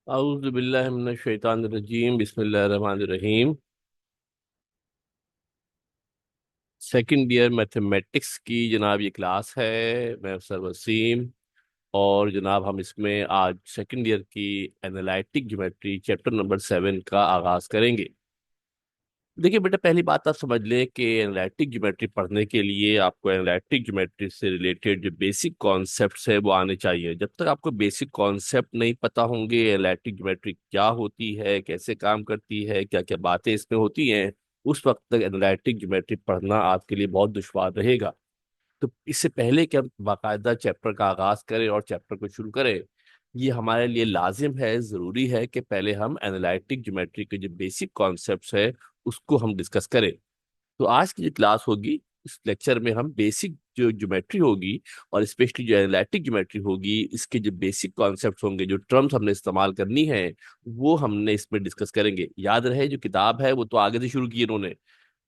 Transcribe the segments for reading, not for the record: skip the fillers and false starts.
औज़ु बिल्लाहि मिनश शैतानिर रजीम बिस्मिल्लाहिर रहमानिर रहीम। Second year mathematics की जनाब ये क्लास है। मैं सर वसीम। और जनाब हम इसमें आज सेकंड ईयर की एनालिटिक ज्योमेट्री चैप्टर नंबर 7 का आगाज करेंगे। देखिए बेटा, पहली बात आप समझ लें कि एनालिटिक ज्योमेट्री पढ़ने के लिए आपको एनालिटिक ज्योमेट्री से रिलेटेड जो बेसिक कॉन्सेप्ट्स है वो आने चाहिए। जब तक आपको बेसिक कॉन्सेप्ट नहीं पता होंगे एनालिटिक ज्योमेट्री क्या होती है, कैसे काम करती है, क्या क्या बातें इसमें होती हैं, उस वक्त तक एनालिटिक ज्योमेट्री पढ़ना आपके लिए बहुत दुश्वार रहेगा। तो इससे पहले कि हम बाकायदा चैप्टर का आगाज करें और चैप्टर को शुरू करें, ये हमारे लिए लाजिम है, ज़रूरी है कि पहले हम एनालिटिक ज्योमेट्री के जो बेसिक कॉन्सेप्ट्स है उसको हम डिस्कस करें। तो आज की जो क्लास होगी, इस लेक्चर में हम बेसिक जो ज्योमेट्री होगी और स्पेशली जो एनालिटिक ज्योमेट्री होगी, इसके जो बेसिक कॉन्सेप्ट्स होंगे, जो टर्म्स हमने इस्तेमाल करनी है, वो हमने इसमें डिस्कस करेंगे। याद रहे जो किताब है वो तो आगे से शुरू की इन्होंने।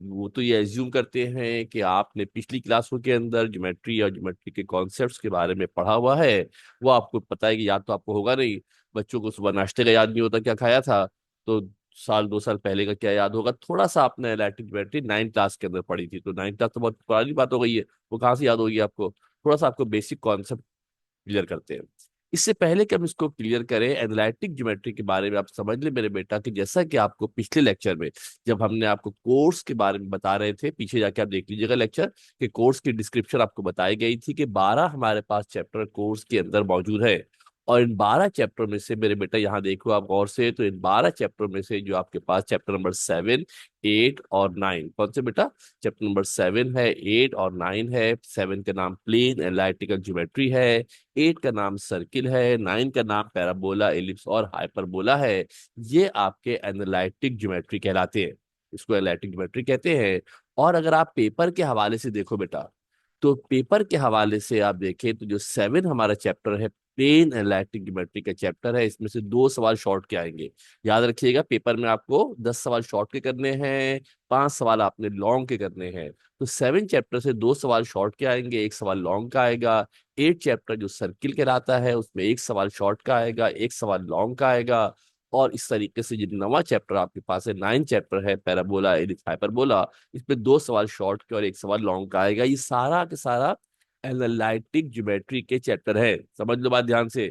वो तो ये एज्यूम करते हैं कि आपने पिछली क्लासों के अंदर ज्योमेट्री और ज्योमेट्री के कॉन्सेप्ट्स के बारे में पढ़ा हुआ है। वो आपको पता है कि याद तो आपको होगा नहीं। बच्चों को सुबह नाश्ते का याद नहीं होता क्या खाया था, तो साल 2 साल पहले का क्या याद होगा। थोड़ा सा आपने एनालिटिक ज्योमेट्री 9th क्लास के अंदर पढ़ी थी, तो 9th क्लास तो बहुत पुरानी बात हो गई है, वो कहाँ से याद होगी आपको। थोड़ा सा आपको बेसिक कॉन्सेप्ट क्लियर करते हैं। इससे पहले कि हम इसको क्लियर करें, एनालिटिक ज्योमेट्री के बारे में आप समझ ले मेरे बेटा कि जैसा कि आपको पिछले लेक्चर में जब हमने आपको कोर्स के बारे में बता रहे थे, पीछे जाके आप देख लीजिएगा लेक्चर, कि कोर्स की डिस्क्रिप्शन आपको बताई गई थी कि 12 हमारे पास चैप्टर कोर्स के अंदर मौजूद है। और इन 12 चैप्टर में से मेरे बेटा यहाँ देखो आप गौर से, तो इन 12 चैप्टर में से जो आपके पास चैप्टर नंबर 7, 8 और 9, कौन से बेटा? चैप्टर नंबर 7 है, 8 और 9 है। 7 का नाम प्लेन एनालिटिकल ज्योमेट्री है, 8 का नाम सर्किल है, 9 का नाम पैराबोला, एलिप्स और हाइपरबोला है। ये आपके एनालिटिक ज्योमेट्री कहलाते हैं, इसको एनालिटिक ज्योमेट्री कहते हैं। और अगर आप पेपर के हवाले से देखो बेटा, तो पेपर के हवाले से आप देखें तो जो 7 हमारा चैप्टर है, प्लेन एनालिटिक ज्योमेट्री का चैप्टर है, इसमें से 2 सवाल शॉर्ट के आएंगे। याद रखिएगा, पेपर में आपको 10 सवाल शॉर्ट के करने हैं, 5 सवाल आपने लॉन्ग के करने हैं। तो 7 चैप्टर से 2 सवाल शॉर्ट के आएंगे, 1 सवाल लॉन्ग का आएगा। 8 चैप्टर जो सर्किल कहलाता है, उसमें 1 सवाल शॉर्ट का आएगा, 1 सवाल लॉन्ग का आएगा। और इस तरीके से जो 9वां चैप्टर आपके पास है, 9 चैप्टर है, पैराबोला एलिप्स हाइपरबोला, इसमें 2 सवाल शॉर्ट के और 1 सवाल लॉन्ग का आएगा। ये सारा के सारा एनालिटिक ज्योमेट्री के चैप्टर है, समझ लो बात ध्यान से।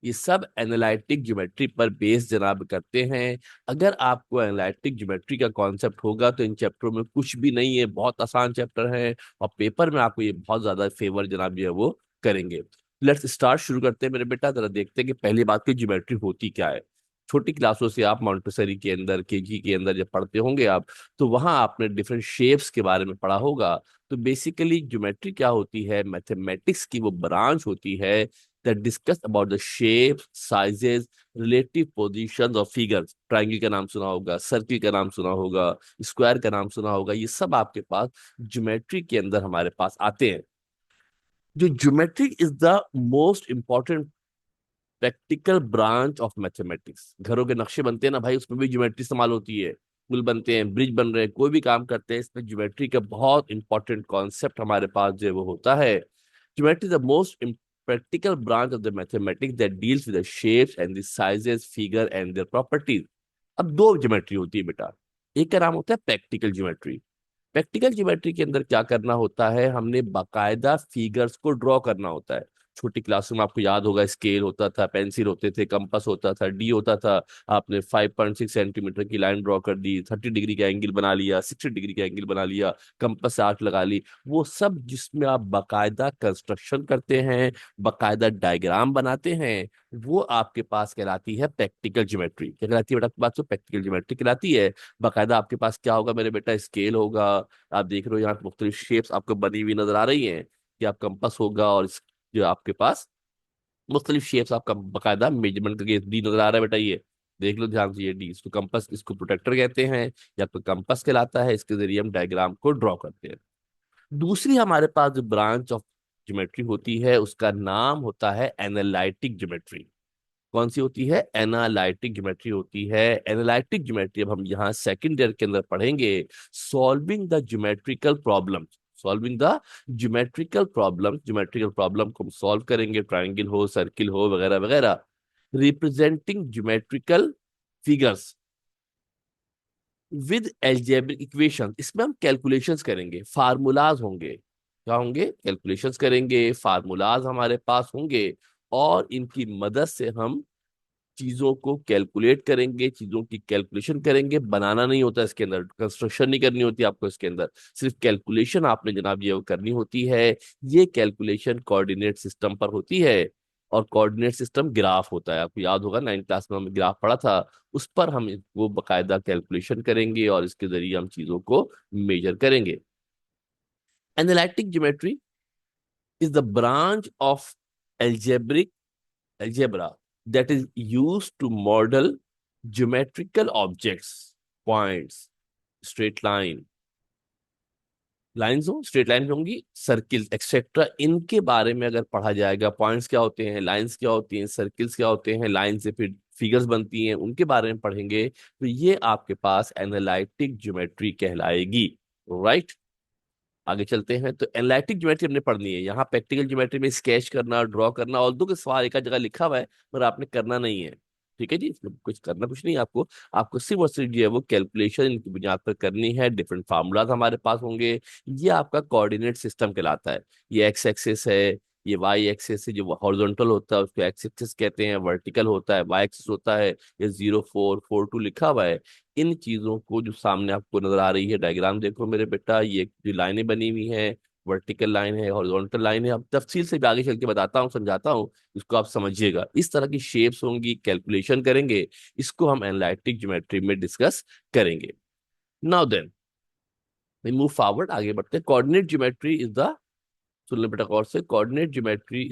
ये सब एनालिटिक ज्योमेट्री पर बेस जनाब करते हैं। अगर आपको एनालिटिक ज्योमेट्री का कॉन्सेप्ट होगा तो इन चैप्टरों में कुछ भी नहीं है, बहुत आसान चैप्टर है, और पेपर में आपको ये बहुत ज्यादा फेवर जनाब जो है वो करेंगे। लेट्स स्टार्ट, शुरू करते हैं मेरे बेटा। जरा देखते हैं कि पहली बात की ज्योमेट्री होती क्या है। छोटी क्लासों से आप मॉन्टेसरी के अंदर, केजी के अंदर जब पढ़ते होंगे आप, तो वहां आपने डिफरेंट शेप्स के बारे में पढ़ा होगा। तो बेसिकली ज्योमेट्री क्या होती है? मैथमेटिक्स की वो ब्रांच होती है that discuss about the shapes, sizes, relative positions of figures। Triangle का नाम सुना होगा, सर्किल का नाम सुना होगा, स्क्वायर का नाम सुना होगा, ये सब आपके पास ज्योमेट्री के अंदर हमारे पास आते हैं। जो geometry is the most important practical branch of mathematics. घरों के नक्शे बनते हैं ना भाई, उसमें भी ज्योमेट्री इस्तेमाल होती है। पुल बनते हैं, ब्रिज बन रहे हैं, कोई भी काम करते हैं, इसमें ज्योमेट्री का बहुत इंपॉर्टेंट कॉन्सेप्ट हमारे पास जो है वो होता है। Geometry the most practical branch of the mathematics that deals with the shapes and the sizes, figure and their properties। अब दो ज्योमेट्री होती है बेटा, एक का नाम होता है प्रैक्टिकल ज्योमेट्री। प्रैक्टिकल ज्योमेट्री के अंदर क्या करना होता है, हमने बाकायदा फिगर्स को ड्रॉ करना होता है। छोटी क्लासों में आपको याद होगा, स्केल होता था, पेंसिल होते थे, कंपास होता था, डी होता था। आपने 5.6 सेंटीमीटर की लाइन ड्रॉ कर दी, 30 डिग्री का एंगल बना लिया, 60 डिग्री का एंगल बना लिया, कंपास से आर्क लगा ली। वो सब जिसमें आप बाकायदा कंस्ट्रक्शन करते हैं, बाकायदा डायग्राम बनाते हैं, वो आपके पास कहलाती है प्रैक्टिकल ज्योमेट्री। क्या कहलाती है बेटा आपके पास? तो प्रैक्टिकल ज्योमेट्री कहलाती है। बाकायदा आपके पास क्या होगा मेरे बेटा? स्केल होगा। आप देख रहे हो यहाँ मुख्तलिफ शेप्स आपको बनी हुई नजर आ रही हैं, कि आप कंपास होगा, और जो आपके पास मुख्तलिफ शेप्स आपका बाकायदा मेजरमेंट करके डी नजर आ रहा है बेटा, ये देख लो ध्यान से, ये डी, इसको कंपास, इसको प्रोटेक्टर कहते हैं, या तो कंपास कहलाता है। इसके जरिए हम डायग्राम को ड्रॉ करते हैं। दूसरी हमारे पास जो ब्रांच ऑफ ज्योमेट्री होती है, उसका नाम होता है एनालिटिक ज्योमेट्री। कौन सी होती है? एनालिटिक ज्योमेट्री होती है। एनालिटिक ज्योमेट्री अब हम यहाँ सेकंड ईयर के अंदर पढ़ेंगे। Solving the geometrical problem, solving the geometrical problem, geometrical problem को हम सॉल्व करेंगे, ट्रायंगल हो, सर्किल हो, वगैरह वगैरह। Representing geometrical figures with algebraic equation. इसमें हम कैलकुलेशंस करेंगे, फार्मूलाज होंगे। क्या होंगे? कैलकुलेशंस करेंगे, फार्मूलाज हमारे पास होंगे, और इनकी मदद से हम चीजों को कैलकुलेट करेंगे, चीजों की कैलकुलेशन करेंगे। बनाना नहीं होता इसके अंदर, कंस्ट्रक्शन नहीं करनी होती आपको इसके अंदर, सिर्फ कैलकुलेशन आपने जनाब ये करनी होती है। ये कैलकुलेशन कोऑर्डिनेट सिस्टम पर होती है, और कोऑर्डिनेट सिस्टम ग्राफ होता है। आपको याद होगा 9th क्लास में हमने ग्राफ पढ़ा था। उस पर हम वो बकायदा कैलकुलेशन करेंगे, और इसके जरिए हम चीजों को मेजर करेंगे। Analytic geometry is the branch of algebraic algebra that is used to model geometrical objects, points, straight line, lines हो, स्ट्रेट लाइन होंगी, सर्किल एक्सेट्रा, इनके बारे में अगर पढ़ा जाएगा, पॉइंट्स क्या होते हैं, लाइंस क्या होती हैं, सर्किल्स क्या होते हैं, लाइन से फिर फिगर्स बनती हैं, उनके बारे में पढ़ेंगे, तो ये आपके पास एनालिटिक ज्योमेट्री कहलाएगी। राइट, आगे चलते हैं। तो एनालिटिक ज्योमेट्री हमने पढ़नी है। यहाँ प्रैक्टिकल ज्योमेट्री में स्केच करना, ड्रॉ करना, और दो के सवाल एक जगह लिखा हुआ है, पर आपने करना नहीं है। ठीक है जी, इसमें कुछ करना कुछ नहीं है आपको। आपको सिर्फ और सिर्फ जो है वो कैलकुलेशन इनकी बुनियाद पर करनी है। डिफरेंट फार्मूलाज हमारे पास होंगे। ये आपका कोऑर्डिनेट सिस्टम कहलाता है। ये एक्स एक्सिस है, ये वाई एक्सिस है, जो हॉरिजॉन्टल होता है उसको एक्स एक्सिस कहते हैं, वर्टिकल होता है वाई एक्सिस होता है। ये 0 4 4 2 लिखा हुआ है। इन चीजों को जो सामने आपको नजर आ रही है, डायग्राम देखो मेरे बेटा, ये जो लाइनें बनी हुई हैं, वर्टिकल लाइन है, हॉरिजॉन्टल लाइन है। अब तफसील से भी आगे चल के बताता हूँ, समझाता हूँ, इसको आप समझिएगा। इस तरह की शेप्स होंगी, कैलकुलेशन करेंगे, इसको हम एनालिटिक ज्योमेट्री में डिस्कस करेंगे। Now then we move forward, आगे बढ़ते हैं। कोऑर्डिनेट ज्योमेट्री इज द, सुन लो बेटा गौर से, coordinate geometry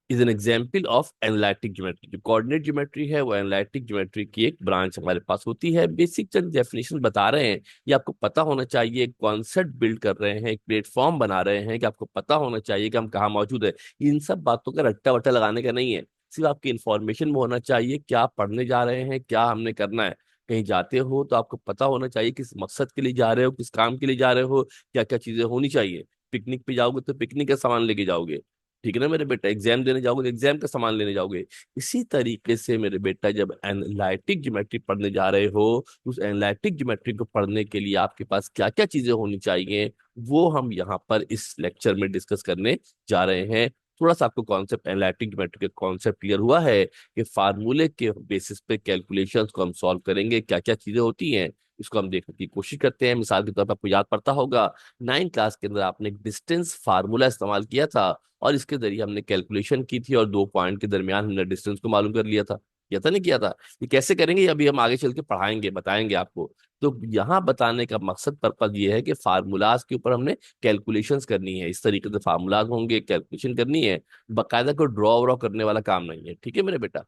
is an example of analytic geometry. जो कोऑर्डिनेट ज्योमेट्री है वो एनालिटिक ज्योमेट्री की एक ब्रांच हमारे पास होती है। बेसिक चंद डेफिनेशन बता रहे हैं, ये आपको पता होना चाहिए। एक कॉन्सेप्ट बिल्ड कर रहे हैं, एक प्लेटफॉर्म बना रहे हैं, कि आपको पता होना चाहिए कि हम कहाँ मौजूद है। इन सब बातों का रट्टा वट्टा लगाने का नहीं है, सिर्फ आपकी इंफॉर्मेशन में होना चाहिए क्या पढ़ने जा रहे हैं, क्या हमने करना है। कहीं जाते हो तो आपको पता होना चाहिए किस मकसद के लिए जा रहे हो, किस काम के लिए जा रहे हो, क्या क्या चीजें होनी चाहिए। पिकनिक पे जाओगे तो पिकनिक का सामान लेके जाओगे, ठीक है ना मेरे बेटा। एग्जाम देने जाओगे तो एग्जाम का सामान लेने जाओगे। इसी तरीके से मेरे बेटा, जब एनालिटिक ज्योमेट्री पढ़ने जा रहे हो, उस एनालिटिक ज्योमेट्री को पढ़ने के लिए आपके पास क्या क्या चीजें होनी चाहिए, वो हम यहाँ पर इस लेक्चर में डिस्कस करने जा रहे हैं। थोड़ा सा आपको कॉन्सेप्ट, एनालिटिक ज्योमेट्री का कॉन्सेप्ट क्लियर हुआ है, कि फार्मूले के बेसिस पे कैलकुलेशंस को हम सॉल्व करेंगे, क्या क्या चीजें होती हैं, इसको हम देखने की कोशिश करते हैं। मिसाल के तौर पर आपको याद पड़ता होगा, 9th क्लास के अंदर आपने एक डिस्टेंस फार्मूला इस्तेमाल किया था, और इसके जरिए हमने कैलकुलेशन की थी, और दो पॉइंट के दरमियान हमने डिस्टेंस को मालूम कर लिया था। किया था नहीं किया था? ये कैसे करेंगे, ये अभी हम आगे चल के पढ़ाएंगे, बताएंगे आपको। तो यहाँ बताने का मकसद, पर्पज ये है कि फार्मूलाज के ऊपर हमने कैलकुलेशंस करनी है। इस तरीके से फार्मूलाज होंगे, कैलकुलेशन करनी है, बाकायदा कोई ड्रॉ व्रॉ करने वाला काम नहीं है। ठीक है मेरे बेटा,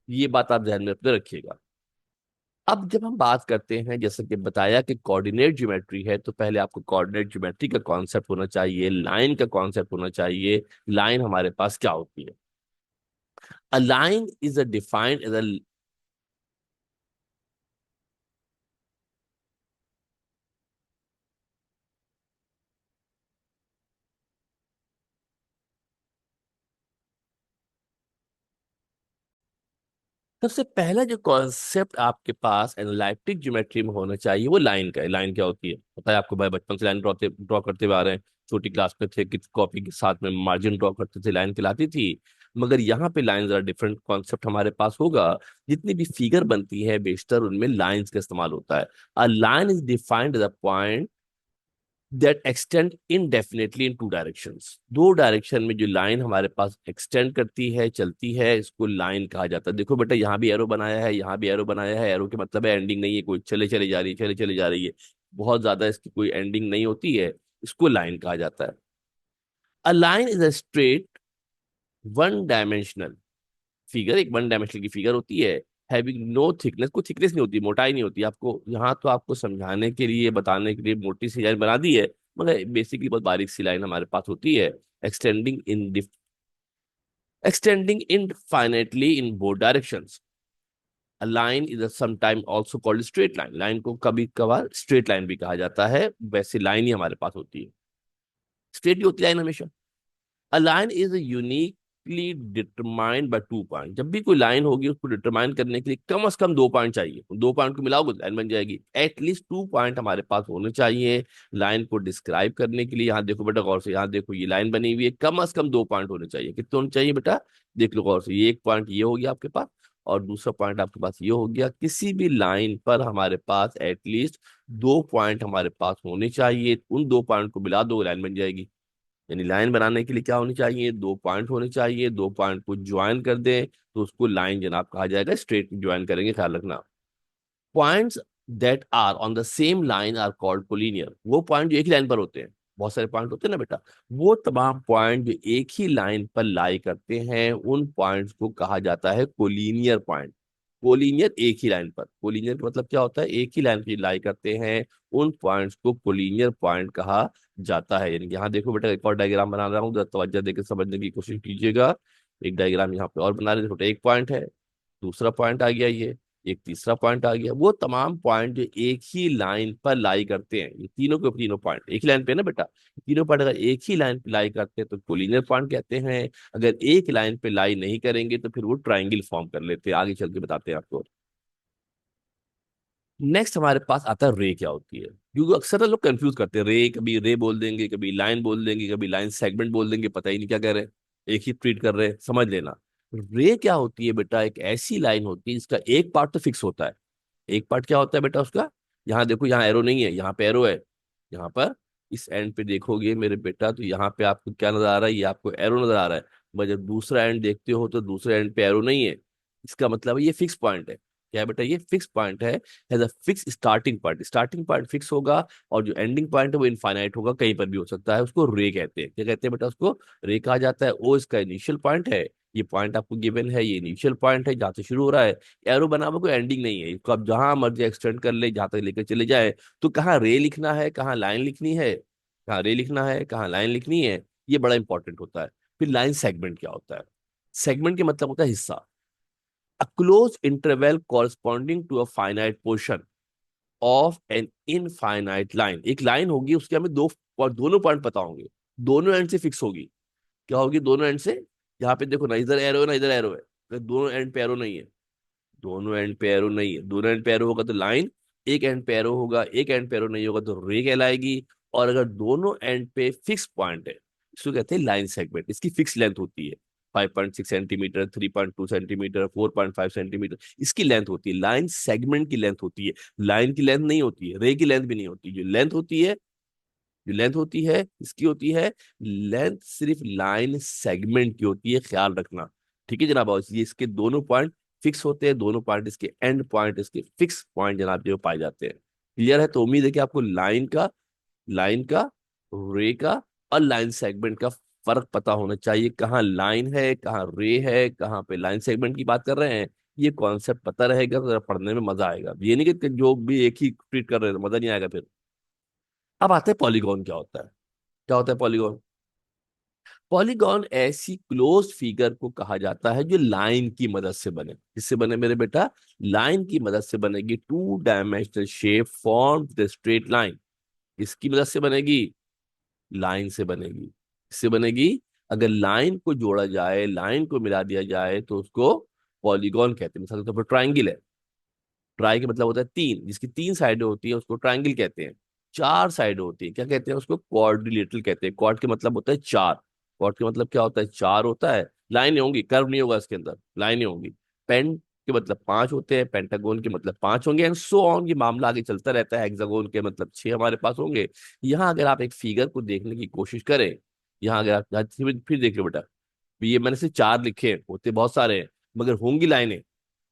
ये बात आप ध्यान में अपने रखिएगा। अब जब हम बात करते हैं, जैसे कि बताया कि कोऑर्डिनेट ज्योमेट्री है, तो पहले आपको कोऑर्डिनेट ज्योमेट्री का कॉन्सेप्ट होना चाहिए, लाइन का कॉन्सेप्ट होना चाहिए। लाइन हमारे पास क्या होती है? A line is a defined as a, सबसे पहला जो कॉन्सेप्ट आपके पास एनालिटिक ज्योमेट्री में होना चाहिए वो लाइन का है। लाइन क्या होती है पता है आपको? भाई बचपन से लाइन ड्रॉ करते हुए आ रहे हैं, छोटी क्लास में थे कि कॉपी के साथ में मार्जिन ड्रॉ करते थे, लाइन कहलाती थी। मगर यहाँ पे लाइन जरा डिफरेंट कॉन्सेप्ट हमारे पास होगा। जितनी भी फिगर बनती है बेशतर उनमें लाइंस का इस्तेमाल होता है। A line is defined as a point that extend indefinitely in two directions. दो डायरेक्शन में जो लाइन हमारे पास एक्सटेंड करती है, चलती है, इसको लाइन कहा जाता है। देखो बेटा, यहाँ भी एरो बनाया है, यहाँ भी एरो बनाया है। एरो के मतलब है एंडिंग नहीं है, कोई चले चले जा रही है, चले चले जा रही है, बहुत ज्यादा इसकी कोई एंडिंग नहीं होती है, इसको लाइन कहा जाता है। A line is a straight one dimensional figure, एक वन डायमेंशनल की फिगर होती है, हैविंग नो थिकनेस, कोई थिकनेस नहीं होती, मोटाई नहीं होती। आपको यहाँ तो आपको समझाने के लिए, बताने के लिए मोटी सी लाइन बना दी है, मगर बेसिकली बहुत बारीक सी लाइन हमारे पास होती है। Extending in extending infinitely in both directions. A line is sometime also called straight line. Line को कभी कभार स्ट्रेट लाइन भी कहा जाता है, वैसे लाइन ही हमारे पास होती है, स्ट्रेट ही होती है लाइन हमेशा। अ line is unique exactly determined by 2 point. जब भी कोई लाइन होगी उसको डिटरमाइन करने के लिए कम से कम 2 पॉइंट चाहिए, 2 पॉइंट को मिलाओगे लाइन बन जाएगी। एटलीस्ट 2 पॉइंट हमारे पास होने चाहिए लाइन को डिस्क्राइब करने के लिए। यहाँ देखो बेटा गौर से, यहाँ देखो ये लाइन बनी हुई है, कम से कम 2 पॉइंट होने चाहिए। कितने होने चाहिए बेटा, देख लो गौर से, ये एक पॉइंट ये हो गया आपके पास, और दूसरा पॉइंट आपके पास ये हो गया। किसी भी लाइन पर हमारे पास एटलीस्ट 2 पॉइंट हमारे पास होने चाहिए, उन 2 पॉइंट को मिला दो लाइन बन जाएगी। यानी लाइन बनाने के लिए क्या होनी चाहिए, 2 पॉइंट होने चाहिए, 2 पॉइंट को ज्वाइन कर दें तो उसको लाइन जनाब कहा जाएगा, स्ट्रेट ज्वाइन करेंगे, ख्याल रखना। Points that are on the same line are called collinear. वो पॉइंट जो एक ही लाइन पर होते हैं, बहुत सारे पॉइंट होते हैं ना बेटा, वो तमाम पॉइंट जो एक ही लाइन पर लाई करते हैं उन पॉइंट्स को कहा जाता है कोलिनियर पॉइंट। कोलिनियर, एक ही लाइन पर, कोलिनियर का मतलब क्या होता है, एक ही लाइन पर लाई करते हैं उन पॉइंट्स को कोलिनियर पॉइंट कहा जाता है। यानी कि यहाँ देखो बेटा एक और डायग्राम बना रहा हूँ, जरा तवज्जो देकर समझने की कोशिश कीजिएगा। एक डायग्राम यहाँ पे और बना रहे, देखो एक पॉइंट है, दूसरा पॉइंट आ गया ये, एक तीसरा पॉइंट आ गया। वो तमाम पॉइंट जो एक ही लाइन पर लाई करते हैं, ये तीनों के तीनों पॉइंट एक ही लाइन पे है ना बेटा, तीनों पॉइंट अगर एक ही लाइन पे लाई करते हैं तो कोलिनियर पॉइंट कहते हैं। अगर एक लाइन पे लाई नहीं करेंगे तो फिर वो ट्राइंगल फॉर्म कर लेते हैं। आगे चल के बताते हैं आपको। नेक्स्ट हमारे पास आता है रे क्या होती है, क्योंकि अक्सर लोग कंफ्यूज करते हैं, रे कभी रे बोल देंगे, कभी लाइन बोल देंगे, कभी लाइन सेगमेंट बोल देंगे, पता ही नहीं क्या कह रहे हैं, एक ही ट्रीट कर रहे हैं, समझ लेना। रे क्या होती है बेटा, एक ऐसी लाइन होती है जिसका एक पार्ट तो फिक्स होता है। एक पार्ट क्या होता है बेटा उसका, यहाँ देखो यहाँ एरो नहीं है, यहाँ पे एरो है, यहाँ पर इस एंड पे देखोगे मेरे बेटा तो यहाँ पे आपको क्या नजर आ रहा है, ये आपको एरो नजर आ रहा है। मगर जब दूसरा एंड देखते हो तो दूसरे एंड पे एरो नहीं है, इसका मतलब है ये फिक्स पॉइंट है। क्या है बेटा, ये फिक्स पॉइंट है fix starting point, starting point fix होगा और जो एंडिंग पॉइंट है वो इनफाइनाइट होगा, कहीं पर भी हो सकता है, उसको रे कहते हैं। क्या कहते हैं बेटा उसको, रे कहा जाता है। ओ इसका इनिशियल पॉइंट है, ये पॉइंट आपको गिवन है, ये इनिशियल पॉइंट है जहाँ से शुरू हो रहा है। एरो बना हुआ कोई एंडिंग नहीं है, इसको आप जहां मर्जी एक्सटेंड कर ले, जहां तक लेकर चले जाए। तो कहाँ रे लिखना है, कहाँ लाइन लिखनी है, कहाँ रे लिखना है, कहाँ लाइन लिखनी है, ये बड़ा इंपॉर्टेंट होता है। फिर लाइन सेगमेंट क्या होता है, सेगमेंट के मतलब होता है हिस्सा। A closed interval corresponding to a finite portion of an infinite line। एक लाइन होगी उसके हमें दोनों पॉइंट पता होंगे, दोनों एंड से फिक्स होगी। क्या होगी दोनों एंड से, यहाँ पे देखो ना, इधर एरो है ना इधर एरो है, अगर दोनों एंड पे एरो नहीं है, दोनों एंड पे एरो नहीं है, दोनों एंड पे एरो होगा तो लाइन, एक एंड पे एरो होगा, एक एंड पे एरो नहीं होगा तो रे कहलाएगी। और अगर दोनों एंड पे फिक्स पॉइंट है, इसको कहते हैं लाइन सेगमेंट। इसकी फिक्स लेंथ होती है 5.6 सेंटीमीटर, 3.2 सेंटीमीटर, 4.5 सेंटीमीटर, इसकी लेंथ होती है, लाइन सेगमेंट की लेंथ होती है। लाइन की लेंथ नहीं होती है, रे की लेंथ भी नहीं होती, जो लेंथ होती है, जो लेंथ होती है इसकी होती है, लेंथ सिर्फ लाइन सेगमेंट की होती है, ख्याल रखना। ठीक है जनाब, और ये इसके दोनों पॉइंट फिक्स होते हैं, दोनों पॉइंट इसके एंड पॉइंट इसके फिक्स पॉइंट जनाब जो पाए जाते हैं। क्लियर है, तो उम्मीद है कि आपको लाइन का, रे का और लाइन सेगमेंट का फर्क पता होना चाहिए, कहाँ लाइन है, कहाँ रे है, कहाँ पे लाइन सेगमेंट की बात कर रहे हैं। ये कॉन्सेप्ट पता रहेगा तो जरा पढ़ने में मजा आएगा, ये नहीं कि जो भी एक ही ट्रीट कर रहे हैं तो मजा नहीं आएगा फिर। अब आते हैं पॉलीगॉन क्या होता है। क्या होता है पॉलीगॉन, पॉलीगॉन ऐसी क्लोज फिगर को कहा जाता है जो लाइन की मदद से बने। किससे बने मेरे बेटा, लाइन की मदद से बनेगी। 2 dimensional shape form the straight line, इसकी मदद से बनेगी, लाइन से बनेगी। किससे बनेगी, अगर लाइन को जोड़ा जाए, लाइन को मिला दिया जाए तो उसको पॉलीगॉन कहते हैं। मिसाल के तौर पर ट्राइंगल है, ट्राई का मतलब होता है तीन, जिसकी तीन साइडें होती है उसको ट्राइंगल कहते हैं। चार साइडें होती है क्या कहते हैं उसको, क्वाड्रिलेटरल कहते हैं। क्वाड के मतलब होता है चार, क्वाड के मतलब क्या होता है, चार होता है, लाइनें होंगी, कर्व नहीं होगा इसके अंदर, लाइनें होंगी। पेन के मतलब पांच होते हैं, पेंटागोन के मतलब पांच होंगे, एंड सो ऑन, ये मामला आगे चलता रहता है। हेक्सागोन के मतलब छह हमारे पास होंगे। यहाँ अगर आप एक फिगर को देखने की कोशिश करें, यहाँ अगर आप फिर देख लो बेटा, ये मैंने से चार लिखे हैं, होते बहुत सारे हैं, मगर होंगी लाइनें।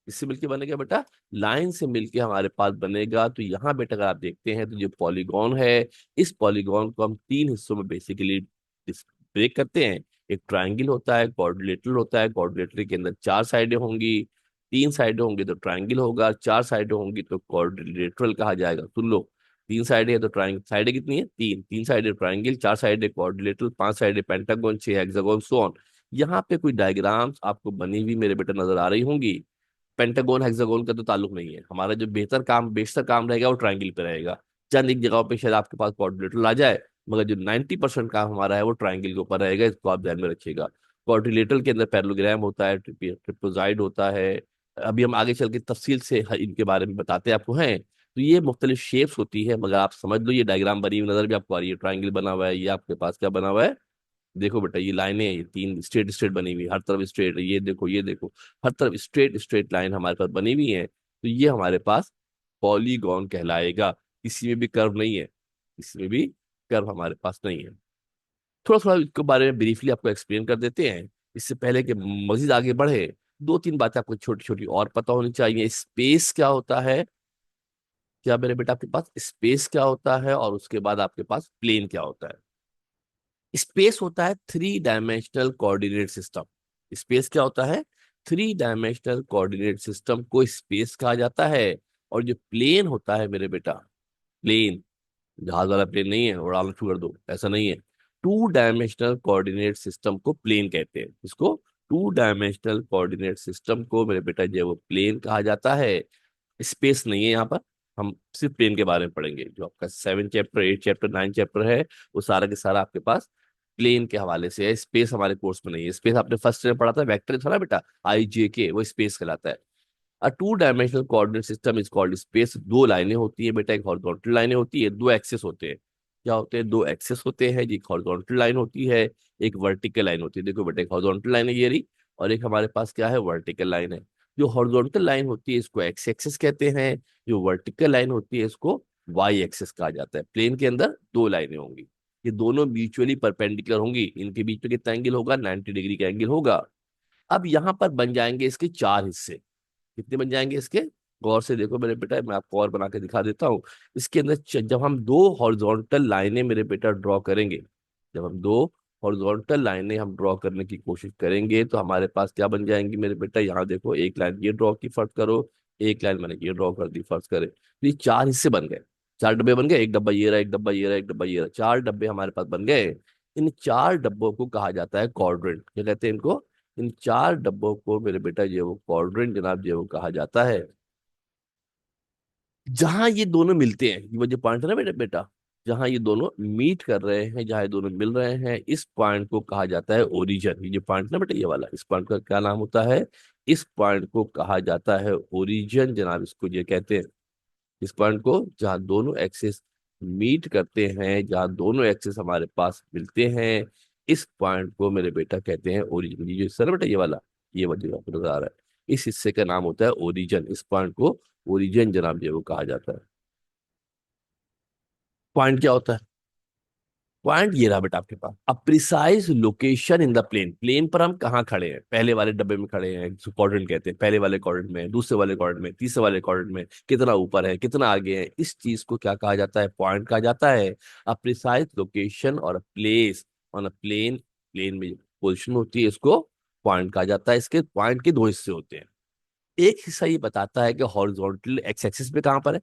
इससे मिलके बनेगा बेटा, लाइन से मिलके हमारे पास बनेगा। तो यहाँ बेटा अगर आप देखते हैं तो जो पॉलीगॉन है, इस पॉलीगॉन को हम तीन हिस्सों में बेसिकली ब्रेक करते हैं। एक ट्रायंगल होता है, क्वाड्रिलेटरल होता है, क्वाड्रिलेटरल के अंदर चार साइडें होंगी, तीन साइडें होंगी तो ट्रायंगल होगा, चार साइडें होंगी तो क्वाड्रिलेटरल कहा जाएगा। सुन लो, तीन साइडें है तो ट्रायंगल, साइडें कितनी है, तीन, तीन साइडें ट्रायंगल, चार साइडें क्वाड्रिलेटरल, पांच साइडें पेंटागन, छह हेक्सागोन, सो ऑन। यहाँ पे कोई डायग्राम्स आपको बनी हुई मेरे बेटा नजर आ रही होंगी। पेंटागन हेक्सागोन का तो ताल्लुक नहीं है, हमारा जो बेशतर काम रहेगा वो ट्रायंगल पे रहेगा। चंद एक जगहों पे शायद आपके पास क्वाड्रिलेटरल आ जाए, मगर जो 90% काम हमारा है वो ट्रायंगल के ऊपर रहेगा, इसको आप ध्यान में रखिएगा। क्वाड्रिलेटरल के अंदर पैरेललोग्राम होता है, ट्रिप्लोजाइड होता है। अभी हम आगे चल के तफसील से इनके बारे में बताते हैं आपको हैं। तो ये मुख्तलिफ शेप्स होती है, मगर आप समझ लो, ये डायग्राम बनी हुई नजर भी आपको आ रही है, ट्राइंगल बना हुआ है, ये आपके पास क्या बना हुआ है, देखो बेटा ये लाइनें हैं, ये तीन स्ट्रेट स्ट्रेट बनी हुई है, हर तरफ स्ट्रेट, ये देखो ये देखो, हर तरफ स्ट्रेट स्ट्रेट लाइन हमारे पास बनी हुई है। तो ये हमारे पास पॉलीगॉन कहलाएगा। किसी में भी कर्व नहीं है, किसी में भी कर्व हमारे पास नहीं है। थोड़ा थोड़ा इसके बारे में ब्रीफली आपको एक्सप्लेन कर देते हैं, इससे पहले कि मजीद आगे बढ़े। दो तीन बातें आपको छोटी छोटी और पता होनी चाहिए। स्पेस क्या होता है, क्या मेरे बेटा आपके पास स्पेस क्या होता है, और उसके बाद आपके पास प्लेन क्या होता है। स्पेस होता है three dimensional coordinate system. Space क्या होता है, थ्री डायमेंशनल कोऑर्डिनेट सिस्टम को स्पेस कहा जाता है। और जो प्लेन होता है मेरे बेटा, प्लेन, जहाज वाला प्लेन नहीं है उड़ाना शुरू कर दो, ऐसा नहीं है। टू डायमेंशनल कोऑर्डिनेट सिस्टम को प्लेन कहते हैं। इसको टू डायमेंशनल कोऑर्डिनेट सिस्टम को मेरे बेटा जो है वो प्लेन कहा जाता है। स्पेस नहीं है यहाँ पर, हम सिर्फ प्लेन के बारे में पढ़ेंगे। जो आपका 7 चैप्टर, 8 चैप्टर, 9 चैप्टर है, वो सारा के सारा आपके पास प्लेन के हवाले से है। स्पेस हमारे कोर्स में नहीं है। स्पेस आपने फर्स्ट में पढ़ा था, वेक्टर था ना बेटा, IJK, वो स्पेस कहलाता है। A two dimensional coordinate system is called space. दो लाइनें होती है बेटा, एक हॉरिजॉन्टल लाइनें होती है, दो एक्सेस होते हैं। क्या होते हैं, दो एक्सेस होते हैं जी। एक हॉरिजॉन्टल लाइन होती है, एक वर्टिकल लाइन होती है। देखो बेटा, एक हॉरिजॉन्टल लाइन है ये रही, और एक हमारे पास क्या है, वर्टिकल लाइन है। जो हॉरिजॉन्टल लाइन होती है इसको एक्स एक्सिस कहते हैं, जो वर्टिकल लाइन होती है इसको वाई एक्सिस कहा जाता है। प्लेन के अंदर दो लाइनें होंगी, ये दोनों म्यूचुअली परपेंडिकुलर होंगी, इनके बीच में कितना एंगल होगा, 90 डिग्री का एंगल होगा। अब यहाँ पर बन जाएंगे इसके चार हिस्से। कितने बन जाएंगे इसके, गौर से देखो मेरे बेटा, मैं आपको और बना के दिखा देता हूँ। इसके अंदर जब हम दो हॉरिजॉन्टल लाइनें मेरे बेटा ड्रॉ करेंगे, जब हम दो हॉरिजॉन्टल लाइनें हम ड्रॉ करने की कोशिश करेंगे, तो हमारे पास क्या बन जाएंगी मेरे बेटा, यहाँ देखो, एक लाइन ये ड्रॉ की, फर्ज करो, एक लाइन मैंने ये ड्रॉ कर दी, फर्ज करे, तो ये चार हिस्से बन गए। चार डब्बे बन गए, एक डब्बा ये रहा, एक डब्बा ये रहा, एक डब्बा ये रहा, चार डब्बे हमारे पास बन गए। इन चार डब्बों को कहा जाता है क्वाड्रेंट। क्या कहते हैं इनको, इन चार डब्बों को मेरे बेटा जो है वो क्वाड्रेंट जनाब जो है वो कहा जाता है। जहां ये दोनों मिलते हैं, ये वो जो पॉइंट है ना बेटा बेटा, जहां ये दोनों मीट कर रहे हैं, जहां ये दोनों मिल रहे हैं, इस पॉइंट को कहा जाता है ओरिजिन। ये जो पॉइंट ना बेटा ये वाला, इस पॉइंट का क्या नाम होता है, इस पॉइंट को कहा जाता है ओरिजिन जनाब, इसको ये कहते हैं। इस पॉइंट को जहां दोनों एक्सिस मीट करते हैं, जहां दोनों एक्सिस हमारे पास मिलते हैं, इस पॉइंट को मेरे बेटा कहते हैं ओरिजिन। ये जो हिस्सा है ना बेटा ये वाला, ये वजह आपको नजर आ रहा है, इस हिस्से का नाम होता है ओरिजिन। इस पॉइंट को ओरिजिन जनाब जो है वो कहा जाता है। पॉइंट क्या होता है, पॉइंट ये रहा बेटा आपके पास, a precise location in the plane. Plane पर हम कहाँ खड़े हैं, पहले वाले डब्बे में खड़े हैं, क्वाड्रेंट कहते हैं, पहले वाले क्वाड्रेंट में, दूसरे वाले क्वाड्रेंट में, तीसरे वाले क्वाड्रेंट में, कितना ऊपर है, कितना आगे है, इस चीज को क्या कहा जाता है, पॉइंट कहा जाता है। A precise location or place on a plane, plane में पोजिशन होती है, इसको पॉइंट कहा जाता है। इसके पॉइंट के दो हिस्से होते हैं। एक हिस्सा ये बताता है कि हॉरिजॉन्टल एक्स एक्सिस पे कहाँ पर है,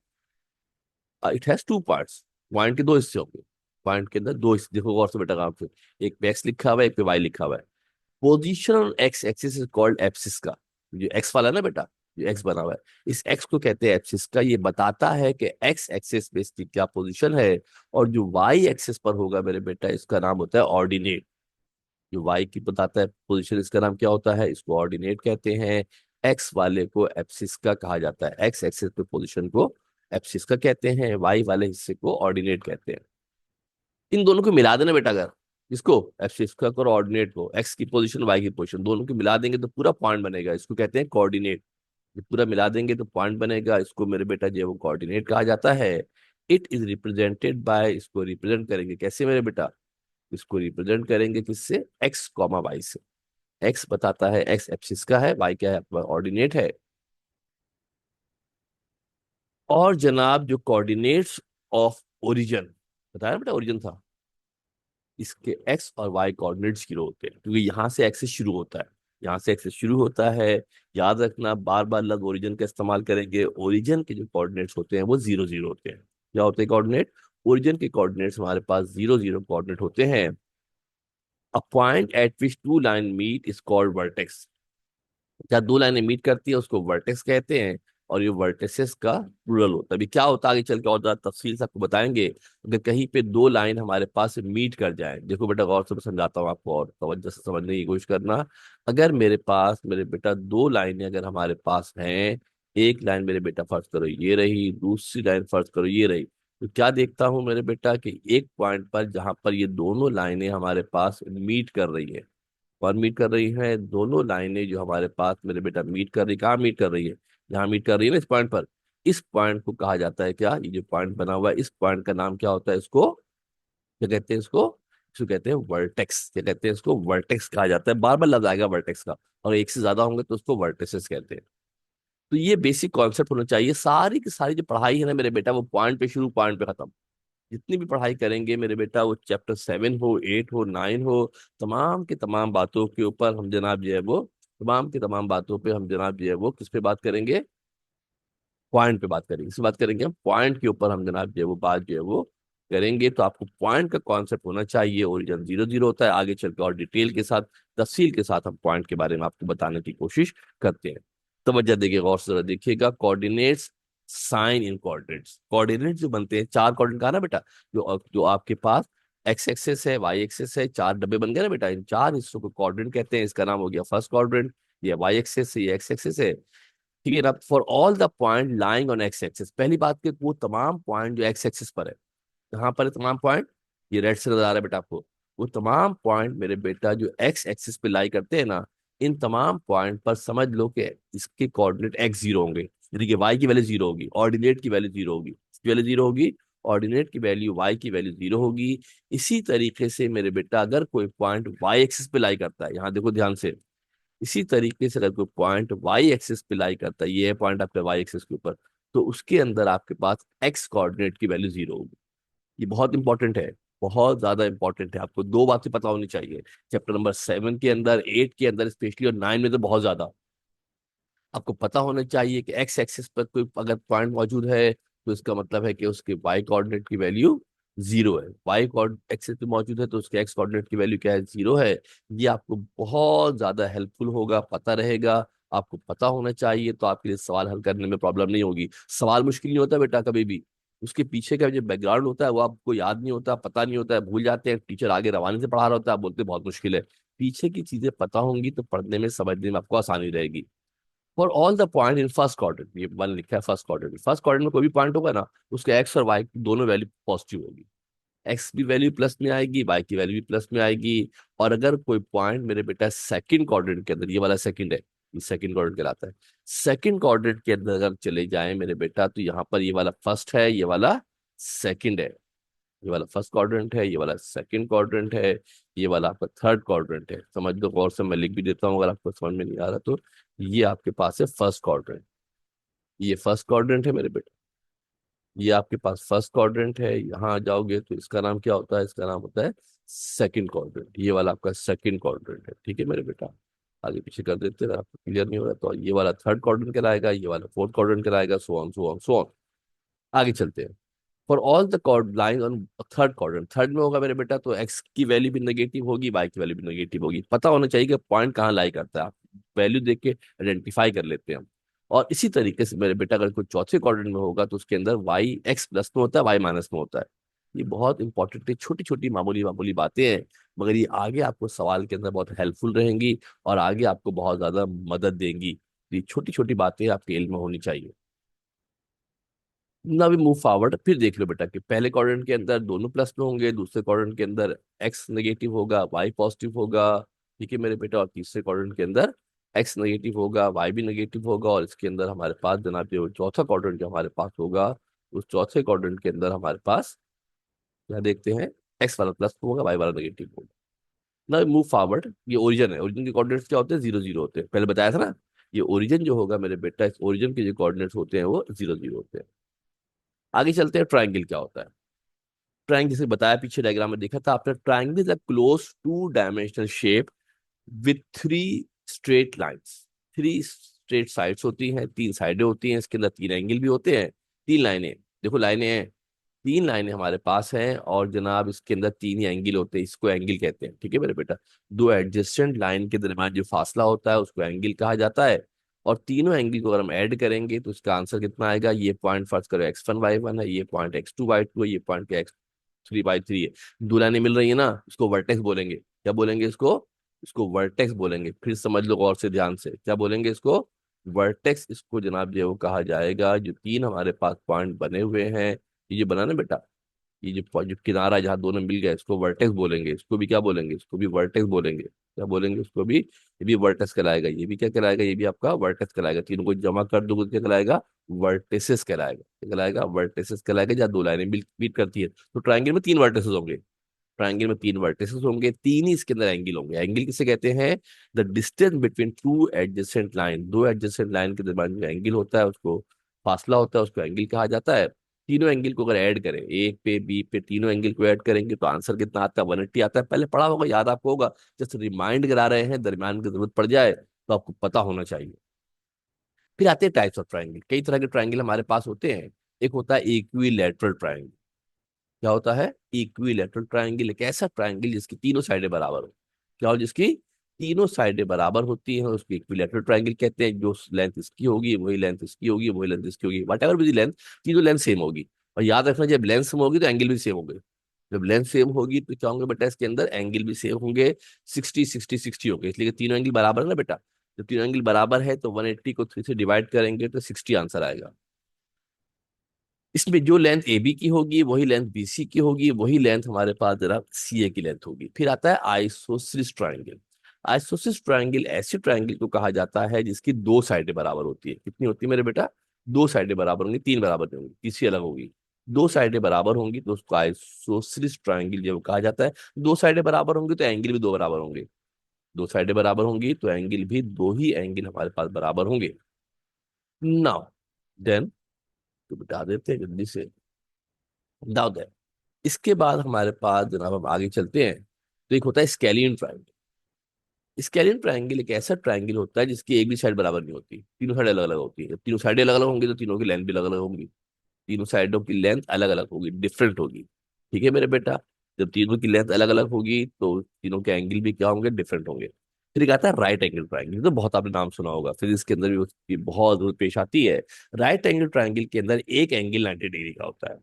it has two parts. Point के दो हिस्से होंगे, पॉइंट के अंदर दो हिस्से, देखो गौर से बेटा काम से, एक पे एक्स लिखा हुआ है, एक पे वाई लिखा हुआ है। Position on x axis is called एप्सिस का। जो एक्स वाला है ना बेटा, जो एक्स बना हुआ है, इस एक्स को कहते हैं एप्सिस का। ये बताता है कि एक्स एक्सिस पे इसकी क्या पोजीशन है। और जो वाई एक्सिस पर होगा मेरे बेटा, इसका नाम होता है ऑर्डिनेट। जो वाई की बताता है पोजीशन, इसका नाम क्या होता है, इसको ऑर्डिनेट कहते हैं। एक्स वाले को एप्सिस का कहा जाता है, एक्स एक्सिस पे पोजीशन को एप्सिस का कहते हैं, वाई वाले हिस्से को ऑर्डिनेट कहते हैं। इन दोनों को मिला देना बेटा, अगर इसको एक्सिस का और ऑर्डिनेट को, एक्स की पोजीशन वाई की पोजीशन दोनों को मिला देंगे तो पूरा पॉइंट बनेगा, इसको कहते हैं कोऑर्डिनेट। ये पूरा मिला देंगे तो पॉइंट बनेगा, इसको मेरे बेटा जो है वो कोऑर्डिनेट कहा जाता है। इट इज रिप्रेजेंटेड बाय, इसको रिप्रेजेंट करेंगे कैसे मेरे बेटा, इसको रिप्रेजेंट करेंगे किससे, एक्स कॉमा वाई से। एक्स बताता है एक्स एक्सिस का है, वाई क्या है, ऑर्डिनेट है। और जनाब जो कोऑर्डिनेट्स ऑफ ओरिजिन, बताया ना बेटा ओरिजिन था, इसके एक्स और वाई कोऑर्डिनेट्स जीरो होते हैं, क्योंकि यहाँ से एक्सिस शुरू होता है, यहाँ से एक्सिस शुरू होता है। याद रखना, बार बार लग ओरिजिन का इस्तेमाल करेंगे। ओरिजिन के जो कोऑर्डिनेट्स होते हैं वो जीरो जीरो होते हैं। क्या होते हैं कोऑर्डिनेट, ओरिजिन के कोऑर्डिनेट्स हमारे पास जीरो जीरो कोऑर्डिनेट होते हैं। A point at which two line meet is called vertex. जहाँ दो लाइनें मीट करती है उसको वर्टेक्स कहते हैं। और ये वर्टिसेस का प्लूरल होता है। अभी क्या होता है आगे चल के और ज्यादा तफसील से आपको बताएंगे। अगर कहीं पे दो लाइन हमारे पास मीट कर जाए, देखो बेटा गौर से मैं समझाता हूँ आपको और तवज्जो से समझने की कोशिश करना। अगर मेरे पास मेरे बेटा दो लाइनें अगर हमारे पास हैं, एक लाइन मेरे बेटा फर्ज करो ये रही, दूसरी लाइन फर्ज करो ये रही, तो क्या देखता हूं मेरे बेटा कि एक पॉइंट पर जहां पर ये दोनों लाइनें हमारे पास मीट कर रही है, और मीट कर रही है दोनों लाइनें जो हमारे पास मेरे बेटा मीट कर रही, कहाँ मीट कर रही है, जहाँ मीट कर रही है ना इस पॉइंट पर, इस पॉइंट को कहा जाता है क्या, ये जो पॉइंट बना हुआ है इस पॉइंट का नाम क्या होता है, इसको क्या कहते हैं, इसको कहते हैं वर्टेक्स। क्या कहते हैं इसको, वर्टेक्स कहा जाता है। बार बार लफ्ज आएगा वर्टेक्स का, और एक से ज्यादा होंगे तो उसको वर्टिसेस कहते हैं। तो ये बेसिक कॉन्सेप्ट होना चाहिए। सारी की सारी जो पढ़ाई है ना मेरे बेटा, वो पॉइंट पे शुरू पॉइंट पे खत्म। जितनी भी पढ़ाई करेंगे मेरे बेटा, वो चैप्टर 7 हो, 8 हो, 9 हो, तमाम की तमाम बातों के ऊपर हम जनाब जो है वो, तमाम की तमाम बातों पे हम जनाब जो है वो किस पे बात करेंगे, पॉइंट पे बात करेंगे। इस बात करेंगे हम पॉइंट के ऊपर, हम जनाब जो है वो बात जो है वो करेंगे। तो आपको पॉइंट का कॉन्सेप्ट होना चाहिए। ओरिजिन 0 0 होता है, आगे चल के और डिटेल के साथ, तफसील के साथ हम पॉइंट के बारे में आपको बताने की कोशिश करते हैं। तवज्जो देखिए, गौर से जरा देखिएगा। Coordinates, sign in coordinates. Coordinates जो बनते हैं, चार कोऑर्डिनेट कहा ना बेटा, जो आपके पास एक्स एक्सेस है, वाई एक्सेस है, चार डब्बे बन गए ना बेटा, इन चार हिस्सों को कोऑर्डिनेट कहते हैं। इसका नाम हो गया फर्स्ट कोऑर्डिनेट। ये वाई एक्सेस है, ये एक्स एक्सेस है, ठीक है ना। For all the point lying on x axis, पहली बात कि वो तमाम पॉइंट जो एक्स एक्सिस पर है, कहाँ पर है तमाम पॉइंट, ये रेड से नजर आ रहा है बेटा आपको, वो तमाम पॉइंट मेरे बेटा जो एक्स एक्सिस पे लाई करते हैं ना, इन तमाम पॉइंट पर समझ लो कि इसके कोऑर्डिनेट एक्स जीरो होंगे, यानी कि वाई की वैल्यू जीरो होगी, ऑर्डिनेट की वैल्यू जीरो होगी, इसकी वैल्यू जीरो होगी, ऑर्डिनेट की वैल्यू, वाई की वैल्यू जीरो होगी। इसी तरीके से मेरे बेटा अगर कोई पॉइंट वाई एक्सिस पे लाई करता है, यहाँ देखो ध्यान से, इसी तरीके से अगर कोई पॉइंट वाई एक्सिस पे लाई करता है, ये है पॉइंट आपके वाई एक्सिस के ऊपर, तो उसके अंदर आपके पास एक्स कोऑर्डिनेट की वैल्यू जीरो होगी। ये बहुत इंपॉर्टेंट है, बहुत ज्यादा इंपॉर्टेंट है। आपको दो बातें पता होनी चाहिए, चैप्टर नंबर 7 के अंदर, 8 के अंदर स्पेशली, और 9 में तो बहुत ज्यादा। आपको पता होना चाहिए कि एक्स एक्सिस पर कोई अगर पॉइंट मौजूद है, तो इसका मतलब है कि उसके वाई कोऑर्डिनेट की वैल्यू जीरो है। वाई एक्सिस पे मौजूद है तो उसके एक्स कोऑर्डिनेट की वैल्यू क्या है, जीरो है। ये आपको बहुत ज्यादा हेल्पफुल होगा, पता रहेगा, आपको पता होना चाहिए, तो आपके लिए सवाल हल करने में प्रॉब्लम नहीं होगी। सवाल मुश्किल नहीं होता बेटा कभी भी, उसके पीछे का जो बैकग्राउंड होता है वो आपको याद नहीं होता, पता नहीं होता है, भूल जाते हैं, टीचर आगे रवानी से पढ़ा रहा होता है, आप बोलते हैं बहुत मुश्किल है। पीछे की चीजें पता होंगी तो पढ़ने में समझने में आपको आसानी रहेगी। For all the point in first quadrant, ये वन लिखा है फर्स्ट क्वाड्रेंट, फर्स्ट क्वाड्रेंट में कोई भी पॉइंट होगा ना, उसके एक्स और वाई की दोनों वैल्यू पॉजिटिव होगी। एक्स की वैल्यू प्लस में आएगी, वाई की वैल्यू भी प्लस में आएगी। और अगर कोई पॉइंट मेरे बेटा सेकंड क्वाड्रेंट के अंदर, ये वाला सेकंड है, ये सेकंड क्वाड्रेंट कहलाता है, सेकंड क्वाड्रेंट के अंदर अगर चले जाए मेरे बेटा, तो यहाँ पर ये वाला फर्स्ट है, ये वाला सेकंड है, ये वाला फर्स्ट क्वाड्रेंट है, ये वाला सेकंड क्वाड्रेंट है, ये वाला आपका थर्ड क्वाड्रेंट है। समझ लो गौर से, मैं लिख भी देता हूँ अगर आपको समझ में नहीं आ रहा तो। ये आपके पास है फर्स्ट क्वाड्रेंट, ये फर्स्ट क्वाड्रेंट है मेरे बेटे, ये आपके पास फर्स्ट क्वाड्रेंट है। यहाँ आ जाओगे तो इसका नाम क्या होता है, इसका नाम होता है सेकंड क्वाड्रेंट। ये वाला आपका सेकंड क्वाड्रेंट है, ठीक है मेरे बेटा। आगे पीछे कर देते हैं, अगर आपको क्लियर नहीं हो रहा तो ये वाला थर्ड क्वाड्रेंट कहलाएगा, ये वाला फोर्थ क्वाड्रेंट कहलाएगा, so on so on so on. आगे चलते हैं। For all the chord line on third quadrant, third में होगा मेरे बेटा, तो एक्स की वैल्यू भी नेगेटिव होगी, वाई की वैल्यू भी नेगेटिव होगी। पता होना चाहिए कि पॉइंट कहाँ लाई करता है, आप वैल्यू देख के आइडेंटिफाई कर लेते हैं हम। और इसी तरीके से मेरे बेटा अगर कोई चौथे क्वाड्रेंट में होगा, तो उसके अंदर वाई एक्स प्लस में होता है, वाई माइनस में होता है। ये बहुत इंपॉर्टेंट है, छोटी छोटी मामूली मामूली बातें हैं, मगर ये आगे आपको सवाल के अंदर बहुत हेल्पफुल रहेंगी, और आगे आपको बहुत ज्यादा मदद देंगी। ये छोटी छोटी बातें आपके इल्म में होनी चाहिए। ना भी मूव फॉरवर्ड, फिर देख लो बेटा कि पहले क्वाड्रेंट के अंदर दोनों प्लस में होंगे, दूसरे क्वाड्रेंट के अंदर एक्स नेगेटिव होगा, वाई पॉजिटिव होगा, ठीक है मेरे बेटा। और तीसरे क्वाड्रेंट के अंदर एक्स नेगेटिव होगा, वाई भी नेगेटिव होगा। और इसके अंदर हमारे पास जनाब जो चौथा क्वाड्रेंट जो हमारे पास होगा, उस चौथे क्वाड्रेंट के अंदर हमारे पास क्या देखते हैं, एक्स वाला प्लस में होगा, वाई वाला नेगेटिव होगा। ना मूव फॉरवर्ड, ये ओरिजिन है, ओरिजिन के कोऑर्डिनेट्स क्या होते हैं, 0 0 होते हैं, पहले बताया था ना। ये ओरिजिन जो होगा मेरे बेटा, इस ओरिजिन के जो कोऑर्डिनेट्स होते हैं वो 0 0 होते हैं। आगे चलते हैं, ट्राइंगल क्या होता है। ट्राइंगल जैसे बताया, पीछे डायग्राम में देखा था आपने, triangle is a close two dimensional shape with three straight lines. Three straight sides होती हैं, तीन साइडें होती हैं, इसके अंदर तीन एंगल भी होते हैं, तीन लाइनें, देखो लाइनें हैं, तीन लाइनें हमारे पास हैं, और जनाब इसके अंदर तीन ही एंगल होते हैं, इसको एंगल कहते हैं, ठीक है मेरे बेटा। दो एडजेसेंट लाइन के दरमियान जो फासला होता है उसको एंगल कहा जाता है। और तीनों एंगल को अगर हम ऐड करेंगे तो इसका आंसर कितना आएगा। ये पॉइंट फर्स्ट करो x1 y1 है, ये पॉइंट x2 y2 है, ये पॉइंट क्या x3 y3 है। दो लाइनें मिल रही है ना, इसको वर्टेक्स बोलेंगे। क्या बोलेंगे इसको? इसको वर्टेक्स बोलेंगे। फिर समझ लो गौर से ध्यान से, क्या बोलेंगे इसको? वर्टेक्स। इसको जनाब जो है वो कहा जाएगा, जो तीन हमारे पास पॉइंट बने हुए हैं, ये जो बना ना बेटा, ये जो किनारा जहाँ दोनों मिल गया, इसको वर्टेक्स बोलेंगे। इसको भी क्या बोलेंगे? इसको भी वर्टेक्स बोलेंगे। क्या बोलेंगे इसको भी? ये भी वर्टेक्स कहलाएगा, ये भी क्या कहलाएगा? ये भी आपका वर्टेक्स कहलाएगा। तीनों को जमा कर दोगे तो क्या कहलाएगा? वर्टेसेस कहलाएगा। क्या कहलाएगा? वर्टेसेस कहलाएगा। जहाँ दो लाइनें मीट करती है, तो ट्राइंगल में तीन वर्टेसेस होंगे। ट्राइंगल में तीन वर्टेसेस होंगे, तीन ही इसके अंदर एंगल होंगे। एंगल किसे कहते हैं? The distance between two adjacent line. दो एडजेसेंट लाइन के दरमियान जो एंगल होता है, उसको फासला होता है, उसको एंगल कहा जाता है। तीनों एंगल को अगर ऐड करें, एक पे बी पे, तीनों एंगल को ऐड करेंगे तो आंसर कितना आता है? 180 आता है। पहले पढ़ा होगा, याद आपको होगा। जस्ट रिमाइंड करा रहे हैं, दरमियान की जरूरत पड़ जाए तो आपको पता होना चाहिए। फिर आते हैं टाइप्स ऑफ ट्राइंगल। कई तरह के ट्राइंगल हमारे पास होते हैं। एक होता है इक्विलैटरल ट्राइंगल। क्या होता है? इक्विलैटरल ट्राइंगल एक ऐसा ट्राइंगल जिसकी तीनों साइडें बराबर हो। क्या हो? जिसकी तीनों साइडें बराबर होती हैं, उसको इक्विलैटरल ट्राइंगल कहते हैं। जो लेंथ इसकी होगी वही लेंथ इसकी होगी, वही लेंथ इसकी होगी, वट एवर भी लेंथ, तीनों लेंथ सेम होगी। और याद रखना, जब लेंथ सेम होगी तो एंगल भी सेम होंगे। जब लेंथ सेम होगी तो क्या होंगे बेटा? इसके अंदर एंगल भी सेम होंगे। 60 60 60 होंगे, इसलिए कि तीनों एंगल बराबर है ना बेटा। जब तीनों एंगल बराबर है तो 180 को 3 से डिवाइड करेंगे तो 60 आंसर आएगा। इसमें जो लेंथ ए बी की होगी वही लेंथ बी सी की होगी, वही लेंथ हमारे पास जरा सी ए की लेंथ होगी। फिर आता है आइसोसेलेस ट्रायंगल। आइसोसेलेस ट्रायंगल ऐसे ट्रायंगल को कहा जाता है जिसकी दो साइडें बराबर होती है। कितनी होती है मेरे बेटा? दो साइडें बराबर होंगी, तीन बराबर नहीं होंगी, तीसरी अलग होगी। दो साइडें बराबर होंगी तो उसको आइसोसेलेस ट्रायंगल जब कहा जाता है। दो साइडें बराबर होंगी तो एंगल भी दो बराबर होंगे। दो साइडें बराबर होंगी तो एंगल भी दो ही एंगल हमारे पास बराबर होंगे। नाउ देन, तो बता देते हैं जल्दी से। नाउ देन, इसके बाद हमारे पास जनाब हम आगे चलते हैं तो एक होता है स्केलियन ट्रायंगल। स्केलियन ट्रायंगल एक ऐसा ट्रायंगल होता है जिसकी एक भी साइड बराबर नहीं होती, तीनों साइड अलग अलग होती है। जब तीनों साइडें अलग अलग होंगी तो तीनों की लेंथ भी अलग अलग होंगी। तीनों साइडों की लेंथ अलग अलग होगी, डिफरेंट होगी। ठीक है मेरे बेटा? जब तीनों की लेंथ अलग अलग होगी तो तीनों के एंगल भी क्या होंगे? डिफरेंट होंगे। फिर एक आता है राइट एंगल ट्रायंगल। तो बहुत आपने नाम सुना होगा, फिजिक्स के अंदर भी उसकी बहुत जरूरत पेश आती है। राइट एंगल ट्रायंगल के अंदर एक एंगल 90 डिग्री का होता है।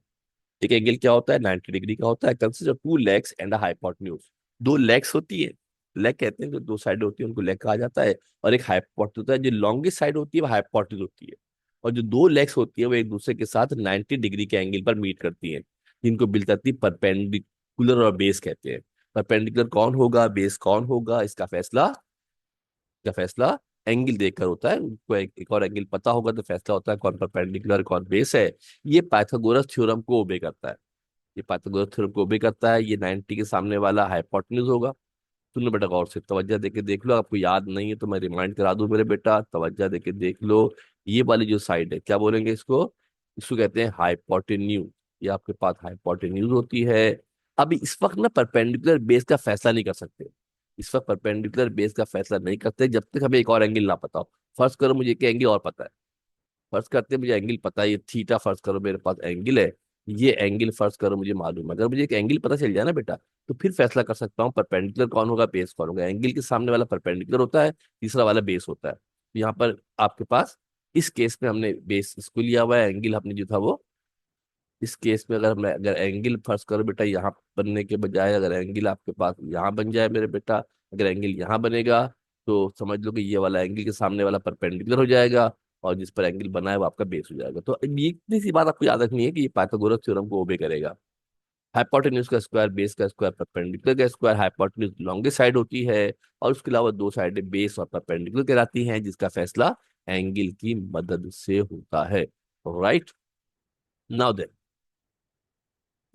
एक एंगल क्या होता है? 90 डिग्री का होता है। Consist of two legs and hypotenuse. दो लेग्स होती है, लेग कहते हैं जो दो साइड होती है उनको लेग कहा जाता है। और एक हाइपोटेन्यूज होता है, जो लॉन्गेस्ट साइड होती है वो हाइपोटेन्यूज होती है। और जो दो लेग्स होती है वो एक दूसरे के साथ 90 डिग्री के एंगल पर मीट करती हैं, जिनको बिल्कुल परपेंडिकुलर और बेस कहते हैं। परपेंडिकुलर कौन होगा, बेस कौन होगा, इसका फैसला एंगल देखकर होता है। उनको एक और एंगल पता होगा तो फैसला होता है कौन परपेंडिकुलर कौन बेस है। ये पाइथागोरस थ्योरम को ओबे करता है। ये पाइथागोरस थ्योरम को ओबे करता है। ये 90 के सामने वाला हाइपोटेन्यूज होगा। सुनो बेटा, गौर से तवज्जो देके देख लो। आपको याद नहीं है तो मैं रिमाइंड करा दूं मेरे बेटा, तवज्जो देके देख लो। ये वाली जो साइड है, क्या बोलेंगे इसको? इसको कहते हैं हाइपोटेन्यूज। ये आपके पास हाइपोटेन्यूज होती है। अभी इस वक्त ना परपेंडिकुलर बेस का फैसला नहीं कर सकते। इस वक्त परपेंडिकुलर बेस का फैसला नहीं करते जब तक हमें एक और एंगल ना पता हो। फर्ज करो मुझे एक एंगल और पता है। फर्ज करते मुझे एंगल पता है, ये थीटा फर्ज करो मेरे पास एंगल है। ये एंगल फर्ज करो मुझे मालूम है। अगर मुझे एक एंगल पता चल जाए ना बेटा, तो फिर फैसला कर सकता हूँ परपेंडिकुलर कौन होगा, बेस कौन होगा। एंगल के सामने वाला परपेंडिकुलर होता है, तीसरा वाला बेस होता है। तो यहाँ पर आपके पास इस केस में हमने बेस इसको लिया हुआ है, एंगल हमने जो था वो। इस केस में अगर एंगल फर्ज करो बेटा यहाँ बनने के बजाय अगर एंगल आपके पास यहाँ बन जाए मेरे बेटा, अगर एंगल यहाँ बनेगा तो समझ लो कि ये वाला एंगल के सामने वाला परपेंडिकुलर हो जाएगा, और जिस पर एंगल बना है वो आपका बेस हो जाएगा। तो ये इतनी सी बात आपको याद रखनी है कि ये पाइथागोरस थ्योरम को ओबे करेगा। हाइपोटेन्यूज का स्क्वायर, बेस का स्क्वायर, परपेंडिकुलर का स्क्वायर। हाइपोटेन्यूज लॉन्गेस्ट साइड होती है, और उसके अलावा दो साइडें बेस और परपेंडिकुलर कहलाती हैं, जिसका फैसला एंगल की मदद से होता है। राइट? नाउ देन,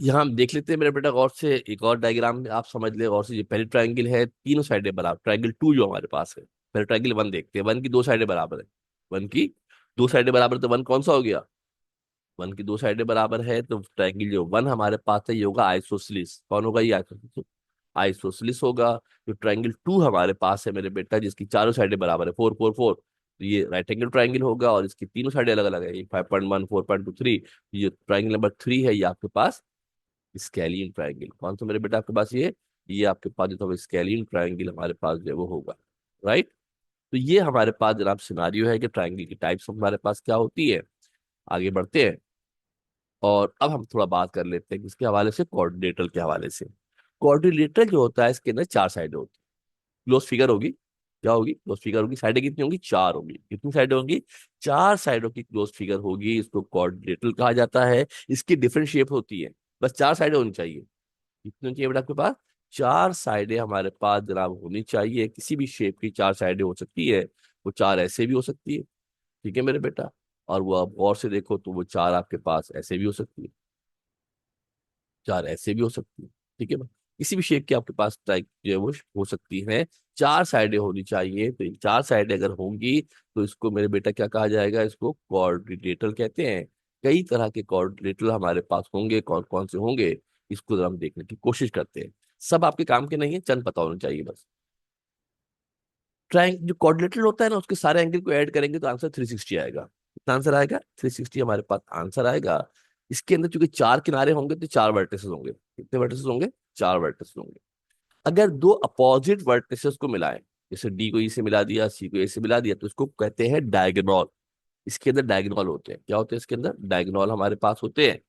यहाँ हम देख लेते हैं मेरे बेटा गौर से। एक और डायग्राम में आप समझ ले गौर से। ये पहले ट्रायंगल है, तीनों साइडें बराबर। ट्रायंगल टू जो हमारे पास है, पहले ट्रायंगल वन देखते हैं। वन की दो साइडें बराबर है। वन की दो साइडें बराबर, तो वन कौन सा हो गया? वन की दो साइडें बराबर है तो ट्रायंगल जो वन हमारे पास है ये होगा आइसोसेलेस। कौन होगा? ये आइसोसेलेस। आइसोसेलेस होगा। जो ट्रायंगल टू हमारे पास है मेरे बेटा, जिसकी चारों साइडें बराबर है, 4 4 4, तो ये राइट एंगल ट्रायंगल होगा। और इसकी तीनों साइडें अलग अलग है, ये 5.1, 4.23। ये ट्रायंगल नंबर थ्री है, ये आपके पास स्केलियन ट्रायंगल। कौन सा मेरे बेटा आपके पास? ये आपके पास जो था वो स्केलियन ट्रायंगल हमारे पास जो है वो होगा। राइट? तो ये हमारे पास जनाब सिनारियो है कि ट्राइंगल की टाइप्स हमारे पास क्या होती है। आगे बढ़ते हैं और अब हम थोड़ा बात कर लेते हैं किसके हवाले से, कोऑर्डिनेटर के हवाले से। कोऑर्डिनेटर जो होता है इसके अंदर चार साइडें होती है। क्लोज फिगर होगी, क्या होगी, क्लोज फिगर होगी। साइडें कितनी होंगी, चार होंगी। कितनी साइडें होंगी, चार साइडों की क्लोज फिगर होगी, इसको कोऑर्डिनेटर कहा जाता है। इसकी डिफरेंट शेप होती है, बस चार साइडें होनी चाहिए। कितनी चाहिए बेटा आपके पास, चार साइडें हमारे पास जनाब होनी चाहिए। किसी भी शेप की चार साइडें हो सकती है। वो चार ऐसे भी हो सकती है, ठीक है मेरे बेटा। और वो आप गौर से देखो तो वो चार आपके पास ऐसे भी हो सकती है, चार ऐसे भी हो सकती है, ठीक है ना। किसी भी शेप की आपके पास टाइप जो है वो हो सकती है। चार साइडें होनी चाहिए। तो ये चार साइडें अगर होंगी तो इसको मेरे बेटा क्या कहा जाएगा, इसको कोऑर्डिनेटर कहते हैं। कई तरह के कोऑर्डिनेटर हमारे पास होंगे, कौन कौन से होंगे इसको जरा हम देखने की कोशिश करते हैं। सब आपके काम के नहीं है, चंद पता होना चाहिए बस। ट्राइंग जो कोऑर्डिनेटर होता है ना, उसके सारे एंगल को ऐड करेंगे तो आंसर 360 आएगा। कितना आंसर आएगा, 360 हमारे पास आंसर आएगा। इसके अंदर चूंकि चार किनारे होंगे तो चार वर्टिसेस होंगे। कितने वर्टिसेस होंगे, चार वर्टिसेस होंगे। अगर दो अपोजिट वर्टिसेस को मिलाएं, जैसे डी को ई से मिला दिया, सी को ए से मिला दिया, तो इसको कहते हैं डायगोनल। इसके अंदर डायगोनल होते हैं। क्या होते हैं इसके अंदर, डायगोनल हमारे पास होते हैं।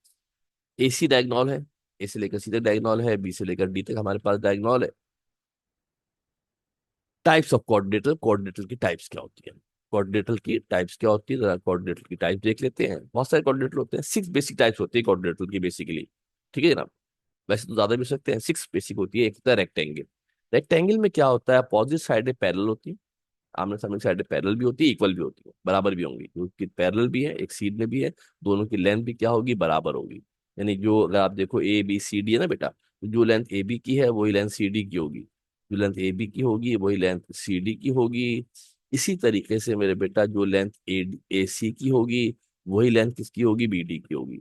ए सी डायगोनल है, ए से लेकर सी तक डायगोनल है, बी से लेकर डी तक हमारे पास डायगोनल है। टाइप्स ऑफ कोऑर्डिनेटर, कोऑर्डिनेटर की टाइप्स क्या होती है, कोऑर्डिनेटर की टाइप्स क्या होती है, जरा कोऑर्डिनेटर की टाइप्स देख लेते हैं। बहुत सारे कोऑर्डिनेटर होते हैं, सिक्स बेसिक टाइप्स होती है कोऑर्डिनेटर की बेसिकली, ठीक है जनाब। वैसे तो ज्यादा भी हो सकते हैं, सिक्स बेसिक होती है। एक होता है रेक्टेंगल। रेक्टेंगल में क्या होता है, अपोजिट साइडें पैरेलल होती है। आमने सामने साइडें पैरेलल भी होती है, इक्वल भी होती है, बराबर भी होंगी, क्योंकि पैरेलल भी है एक सीध में भी है। दोनों की लेंथ भी क्या होगी, बराबर होगी। यानी जो अगर आप देखो ए बी सी डी है ना बेटा, तो जो लेंथ ए बी की है वही लेंथ सी डी की होगी। जो लेंथ ए बी की होगी वही लेंथ सी डी की होगी। इसी तरीके से मेरे बेटा जो लेंथ ए सी की होगी वही लेंथ किसकी होगी, बी डी की होगी।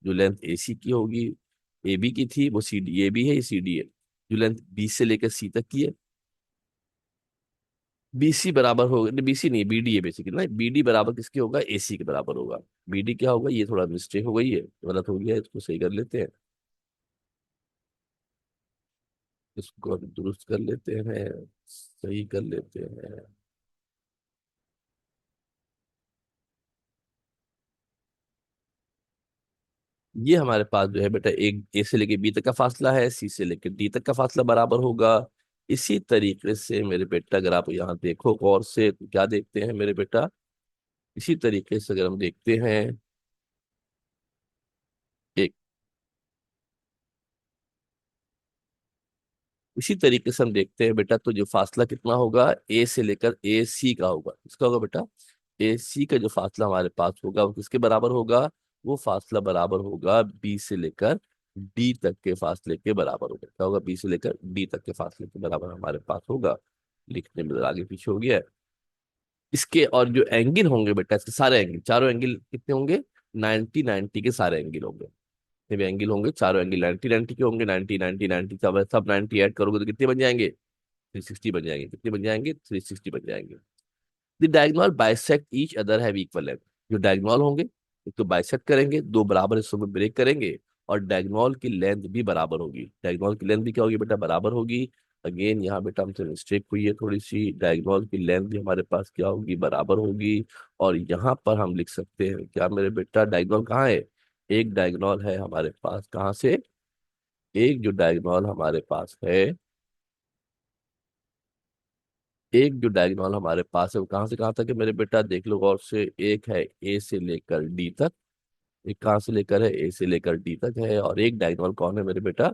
जो लेंथ ए सी की होगी, ए बी की थी, वो सी डी ए बी है, ये सी डी है। जो लेंथ बी से लेकर सी तक की है, बीसी बराबर होगा, नहीं बीसी नहीं, बीडी है बेसिकली ना। बीडी बराबर किसके होगा, एसी के बराबर होगा। बीडी क्या होगा, ये थोड़ा मिस्टेक हो गई है, गलत हो गया है, इसको सही कर लेते हैं। इसको अभी दुरुस्त कर लेते हैं, सही कर लेते हैं। ये हमारे पास जो है बेटा, एक ए से लेके बी तक का फासला है, सी से लेके डी तक का फासला बराबर होगा। इसी तरीके से मेरे बेटा अगर आप यहाँ देखो गौर से तो क्या देखते हैं मेरे बेटा, इसी तरीके से अगर हम देखते हैं, एक इसी तरीके से हम देखते हैं बेटा, तो जो फासला कितना होगा, ए से लेकर ए सी का होगा। किसका होगा बेटा, ए सी का जो फासला हमारे पास होगा वो किसके बराबर होगा, वो फासला बराबर होगा बी से लेकर डी तक के फासले के बराबर होगा। क्या होगा, बी से लेकर डी तक के फासले के बराबर हमारे पास होगा। लिखने में जरा आगे पीछे हो गया है। इसके और जो एंगल होंगे बेटा, इसके सारे एंगल, चारों एंगल कितने होंगे, 90 90 के सारे एंगल होंगे। जितने भी एंगल होंगे चारों एंगल 90 90 के होंगे। 90 90 90 सब 90 ऐड करोगे तो कितने बन जाएंगे, 360 बन जाएंगे। कितने बन जाएंगे, 360 बन जाएंगे। The diagonal bisect each other have equal length. जो डायगोनल होंगे एक तो बाइसेक्ट करेंगे, दो बराबर हिस्सों में ब्रेक करेंगे, और डायगोनल की लेंथ भी बराबर होगी। डायगोनल की लेंथ भी क्या होगी बेटा, बराबर होगी। अगेन यहाँ बेटा हमसे मिस्टेक हुई है थोड़ी सी, डायगोनल की लेंथ भी हमारे पास क्या होगी, बराबर होगी। और यहाँ पर हम लिख सकते हैं क्या मेरे बेटा, डायगोनल कहाँ है, एक डायगोनल है हमारे पास कहाँ से, एक जो डायगोनल हमारे पास है, एक जो डायगोनल हमारे पास है वो कहाँ से कहाँ तक है मेरे बेटा, देख लो गौर से। एक है ए से लेकर डी तक, एक कहाँ से लेकर है, ए से लेकर डी तक है। और एक डायगोनल कौन है मेरे बेटा,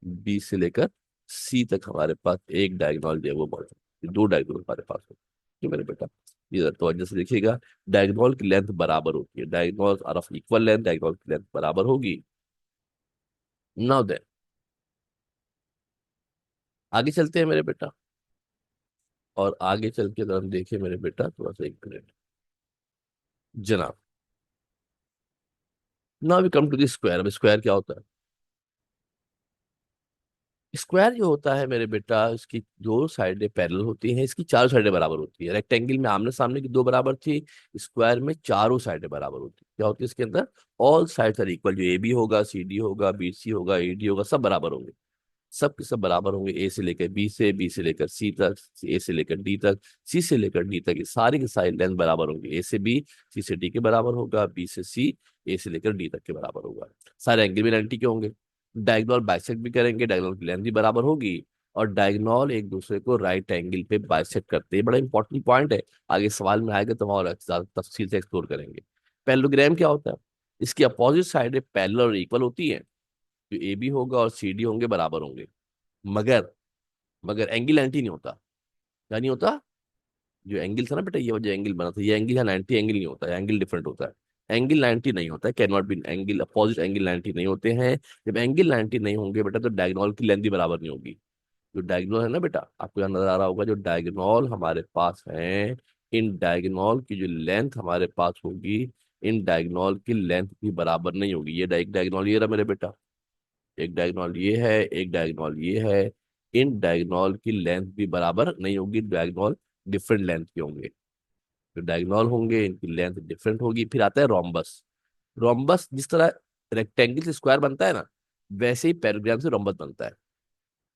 बी से लेकर सी तक हमारे पास एक डायगोनल जो है वो मौजूद है। दो डायगोनल हमारे पास है, ठीक है मेरे बेटा। ये जरा तो जैसे देखिएगा, डायगोनल की लेंथ बराबर होती है, diagonal are of equal length, diagonal की लेंथ बराबर होगी। नाउ देन आगे चलते हैं मेरे बेटा, और आगे चल के अगर हम देखें मेरे बेटा, थोड़ा सा एक मिनट जनाब। Now we come to the square. अब स्क्वायर क्या होता है, स्क्वायर जो होता है मेरे बेटा, इसकी दो साइडें पैरेलल होती हैं, इसकी चारों साइडें बराबर होती है। रेक्टेंगल में आमने सामने की दो बराबर थी, स्क्वायर में चारों साइडें बराबर होती है। क्या होती है इसके अंदर, ऑल साइड्स आर इक्वल। जो ए बी होगा, सी डी होगा, बी सी होगा, ए डी होगा, सब बराबर होंगे। सब के सब बराबर होंगे, ए से लेकर बी से, बी से लेकर सी तक, ए से लेकर डी तक, सी से लेकर डी तक, ये सारी की सारी लेंथ बराबर होंगे। ए से बी, सी से डी के बराबर होगा, बी से सी, ए से लेकर डी तक के बराबर होगा। सारे एंगल भी 90 के होंगे। डायगोनल बाइसेक्ट भी करेंगे, डायगोनल की लेंथ भी बराबर होगी। और डायगोनल एक दूसरे को राइट एंगल पे बाइसेक्ट करते हैं, बड़ा इंपॉर्टेंट पॉइंट है। आगे सवाल में आएगा तो और ज्यादा तफसील से एक्सप्लोर करेंगे। पैरेललोग्राम क्या होता है? इसकी अपोजिट साइड पैरेलल और इक्वल होती है। जो ए बी होगा और सी डी होंगे बराबर होंगे, मगर मगर एंगल 90 नहीं होता। क्या नहीं होता? जो एंगल था ना बेटा, ये जो एंगल बना था, ये एंगल है 90, एंगल नहीं होता है, एंगल डिफरेंट होता है। एंगल 90 नहीं होता है, can not be angle, opposite angle 90 नहीं होते हैं। जब एंगल 90 नहीं होंगे बेटा, तो डायगोनल की लेंथ भी बराबर नहीं होगी। जो डायगोनल है ना बेटा, आपको यहाँ नजर आ रहा होगा, जो डायगोनल हमारे पास है, इन डायगोनल की जो लेंथ हमारे पास होगी, इन डायगोनल की लेंथ भी बराबर नहीं होगी। ये एक डायगोनल ये रहा मेरे बेटा, एक डायगोनल ये है, एक डायगोनल ये है। इन डायगोनल की लेंथ भी बराबर नहीं होगी, डायगोनल डिफरेंट लेंथ के होंगे। जो डायगोनल होंगे इनकी लेंथ डिफरेंट होगी। फिर आता है रोम्बस। रोम्बस जिस तरह रेक्टेंगल से स्क्वायर बनता है ना, वैसे ही पैराग्राम से रोम्बस बनता है।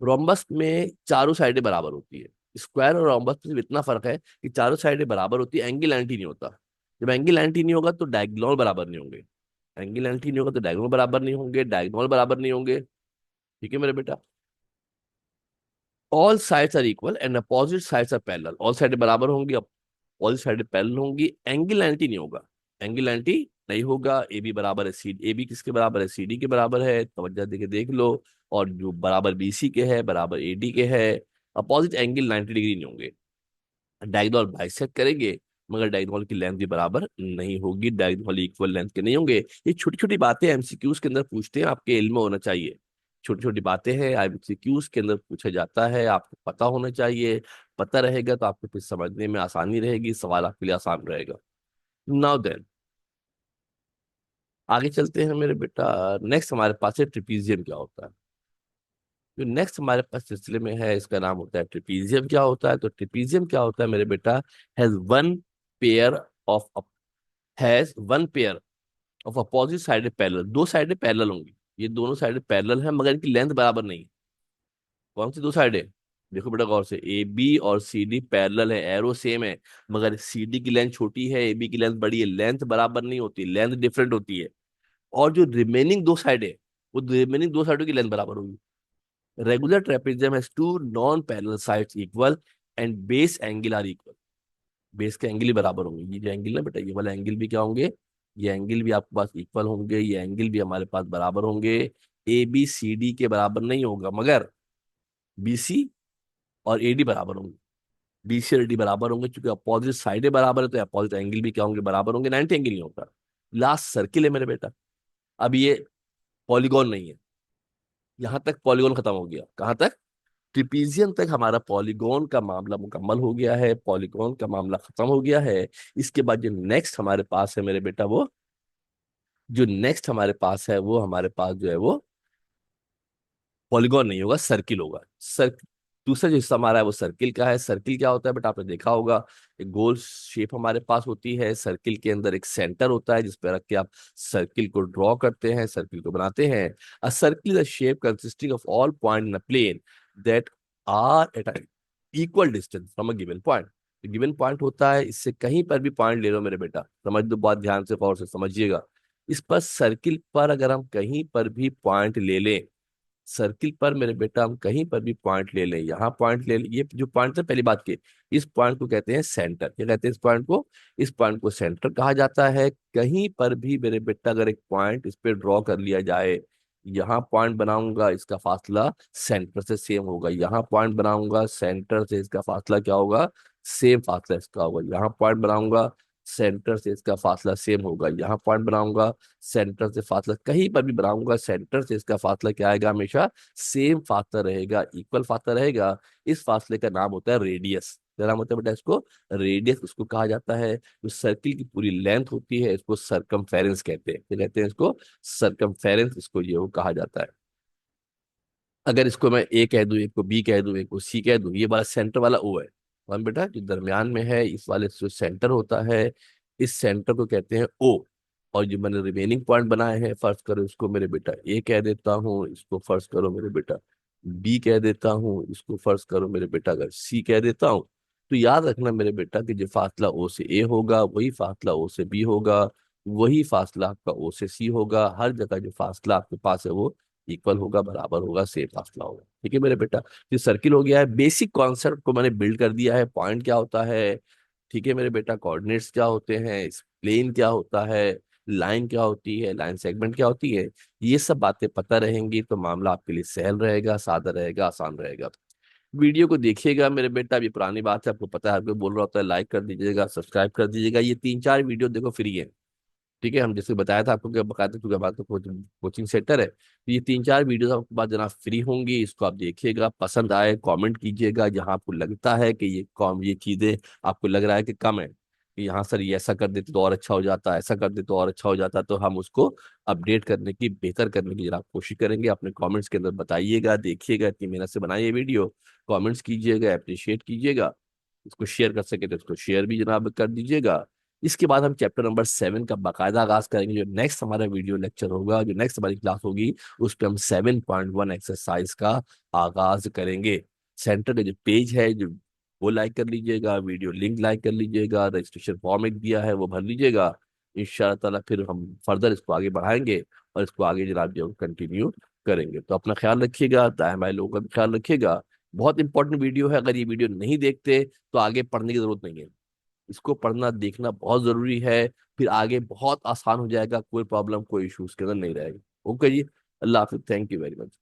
रोम्बस में चारों साइडें बराबर होती है। स्क्वायर और रोम्बस में सिर्फ इतना फर्क है कि चारों साइडें बराबर होती है, एंगल 90 नहीं होता। जब एंगल 90 नहीं होगा तो डायगोनल बराबर नहीं होंगे। एंगल 90 नहीं होगा तो डायगोनल बराबर नहीं होंगे, डायगोनल बराबर नहीं होंगे। ठीक है मेरे बेटा। All sides are equal and opposite sides are parallel. All साइडें बराबर होंगी, ऑल साइडें पैरेलल होंगी। एंगल 90 नहीं होगा, एंगल 90 नहीं होगा। ए बी बराबर है सी, ए बी किसके बराबर है? सी डी के बराबर है, तवज्जो देके देख लो। और जो बराबर बी सी के है, बराबर ए डी के है। अपोजिट एंगल 90 डिग्री नहीं होंगे। डायगोनल बाइसेक्ट करेंगे, मगर डायगोनल की लेंथ भी बराबर नहीं होगी, डायगोनल इक्वल लेंथ के नहीं होंगे। ये छोटी छोटी बातें एमसीक्यूज के अंदर पूछते हैं, आपके इल्म में होना चाहिए। छोटी छोटी बातें हैं, एमसीक्यूज के अंदर पूछा जाता है, आपको पता होना चाहिए। पता रहेगा तो आपको फिर समझने में आसानी रहेगी, सवाल आपके लिए आसान रहेगा। नाउ देन आगे चलते हैं मेरे बेटा। नेक्स्ट हमारे पास है ट्रिपीजियम क्या होता है। जो नेक्स्ट हमारे पास सिलसिले में है, इसका नाम होता है ट्रिपीजियम क्या होता है। तो ट्रिपीजियम क्या होता है मेरे बेटा? Has one pair of has one pair of opposite sided parallel. दो साइडें पैरेलल होंगी, ये दोनों साइडें पैरेलल हैं, मगर इनकी लेंथ बराबर नहीं है। कौन सी दो साइडें? देखो बेटा गौर से, ए बी और सी डी पैरेलल है, एरो सेम है, मगर सी डी की लेंथ छोटी है, ए बी की लेंथ बड़ी है, लेंथ बराबर नहीं होती, लेंथ डिफरेंट होती है। और जो रिमेनिंग दो साइडें, वो रिमेनिंग दो साइडों की लेंथ बराबर होगी। Regular trapezium has two non parallel sides equal and base angle are equal. Base के एंगल ही बराबर होंगे। ये जो एंगल है बेटा, ये वाला एंगल भी क्या होंगे? ये एंगल भी आपके पास इक्वल होंगे, ये एंगल भी हमारे पास बराबर होंगे। ए बी सी डी के बराबर नहीं होगा, मगर बी सी और ए डी बराबर होंगे। बी सी और डी बराबर होंगे, क्योंकि अपोजिट साइडें बराबर है, तो अपोजिट एंगल भी क्या होंगे? बराबर होंगे। 90 एंगल नहीं होता। लास्ट सर्किल है मेरे बेटा। अब ये पॉलीगॉन नहीं है, यहां तक पॉलीगॉन खत्म हो गया। कहां तक? ट्रिपीजियम तक हमारा पॉलीगॉन का मामला मुकम्मल हो गया है, पॉलीगॉन का मामला खत्म हो गया है। इसके बाद जो नेक्स्ट हमारे पास है मेरे बेटा, वो जो नेक्स्ट हमारे पास है, वो हमारे पास जो है वो पॉलीगॉन नहीं होगा, सर्किल होगा। सर दूसरा जो हिस्सा हमारा है वो सर्किल का है। सर्किल क्या होता है बेटा? आपने देखा होगा, एक गोल शेप हमारे पास होती है, सर्किल के अंदर एक सेंटर होता है जिस पर रख के आप सर्किल को ड्रॉ करते हैं, सर्किल को बनाते हैं। A circle is a shape consisting of all point in a plane that are at equal distance from a given point. Given point होता है, इससे कहीं पर भी पॉइंट ले लो मेरे बेटा, समझ दो बात, ध्यान से गौर से समझिएगा। इस पर सर्किल पर अगर हम कहीं पर भी पॉइंट ले लें, सर्किल पर मेरे बेटा हम कहीं पर भी पॉइंट ले लें, यहाँ पॉइंट ले लें, ये जो पॉइंट है पहली बात की, इस पॉइंट को कहते हैं सेंटर। क्या कहते हैं इस पॉइंट को? इस पॉइंट को सेंटर कहा जाता है। कहीं पर भी मेरे बेटा अगर एक पॉइंट इस पे ड्रॉ कर लिया जाए, यहाँ पॉइंट बनाऊंगा, इसका फासला सेंटर से सेम होगा। यहाँ पॉइंट बनाऊंगा, सेंटर से इसका फासला क्या होगा? सेम फासला इसका होगा। यहाँ पॉइंट बनाऊंगा, सेंटर से इसका फासला सेम होगा। यहाँ पॉइंट बनाऊंगा, सेंटर से फासला, कहीं पर भी बनाऊंगा, सेंटर से इसका फासला क्या आएगा? हमेशा सेम फासला रहेगा, इक्वल फासला रहेगा। इस फासले का नाम होता है रेडियस। क्या नाम होता है बेटा इसको? रेडियस उसको कहा जाता है। जो सर्किल की पूरी लेंथ होती है, इसको सरकमफेरेंस कहते हैं। क्या कहते हैं इसको? सरकमफेरेंस इसको ये वो कहा जाता है। अगर इसको मैं ए कह दूं, एक को बी कह दूं, एक को सी कह दूं, ये वाला सेंटर वाला ओ है। वन बेटा जो दरमियान में है, इस वाले जो सेंटर होता है, इस सेंटर को कहते हैं ओ। और जो मैंने रिमेनिंग पॉइंट बनाए हैं, फर्ज करो इसको मेरे बेटा ए कह देता हूँ, इसको फर्ज करो मेरे बेटा बी कह देता हूँ, इसको फर्ज करो मेरे बेटा अगर सी कह देता हूँ, तो याद रखना मेरे बेटा कि जो फासला ओ से ए होगा वही फासला ओ से बी होगा, वही फासला आपका ओ से सी होगा। हर जगह जो फासला आपके पास है वो इक्वल होगा, बराबर होगा, सेम फासला होगा। ठीक है मेरे बेटा, ये सर्किल हो गया है। बेसिक कॉन्सेप्ट को मैंने बिल्ड कर दिया है, पॉइंट क्या होता है, ठीक है मेरे बेटा, कोऑर्डिनेट्स क्या होते हैं, प्लेन क्या होता है, लाइन क्या होती है, लाइन सेगमेंट क्या होती है, ये सब बातें पता रहेंगी तो मामला आपके लिए सहल रहेगा, सादा रहेगा, आसान रहेगा। वीडियो को देखिएगा मेरे बेटा, अभी पुरानी बात है, आपको पता है, आपको बोल रहा होता है लाइक कर दीजिएगा, सब्सक्राइब कर दीजिएगा। ये 3-4 वीडियो देखो फ्री है, ठीक है, हम जैसे बताया था आपको कि बकायदा, क्योंकि हमारा तो कोचिंग सेंटर है, तो ये 3-4 वीडियो आपके पास जनाब फ्री होंगी, इसको आप देखिएगा, पसंद आए कमेंट कीजिएगा, जहां आपको लगता है कि ये चीजें आपको लग रहा है कि कम है, कि यहाँ सर ये ऐसा कर देते तो और अच्छा हो जाता, ऐसा कर देते तो और अच्छा हो जाता, तो हम उसको अपडेट करने की, बेहतर करने की जनाब कोशिश करेंगे। अपने कमेंट्स के अंदर बताइएगा, देखिएगा, इतनी मेहनत से बनाई ये वीडियो, कमेंट्स कीजिएगा, अप्रिशिएट कीजिएगा, इसको शेयर कर सके तो इसको शेयर भी जनाब कर दीजिएगा। इसके बाद हम चैप्टर नंबर 7 का बाकायदा आगाज करेंगे। जो नेक्स्ट हमारा वीडियो लेक्चर होगा, जो नेक्स्ट हमारी क्लास होगी, उस पर हम 7.1 एक्सरसाइज का आगाज करेंगे। सेंटर का जो पेज है, जो वो लाइक कर लीजिएगा, वीडियो लिंक लाइक कर लीजिएगा, रजिस्ट्रेशन फॉर्म एक दिया है वो भर लीजिएगा। इंशाअल्लाह ताला फिर हम फर्दर इसको आगे बढ़ाएंगे और इसको आगे जनाब जो कंटिन्यू करेंगे। तो अपना ख्याल रखिएगा, दाएं बाएं लोगों का भी ख्याल रखिएगा। बहुत इंपॉर्टेंट वीडियो है, अगर ये वीडियो नहीं देखते तो आगे पढ़ने की जरूरत नहीं है, इसको पढ़ना देखना बहुत जरूरी है, फिर आगे बहुत आसान हो जाएगा, कोई प्रॉब्लम कोई इशू उसके अंदर नहीं रहेगा। ओके जी, अल्लाह हाफिज, थैंक यू वेरी मच।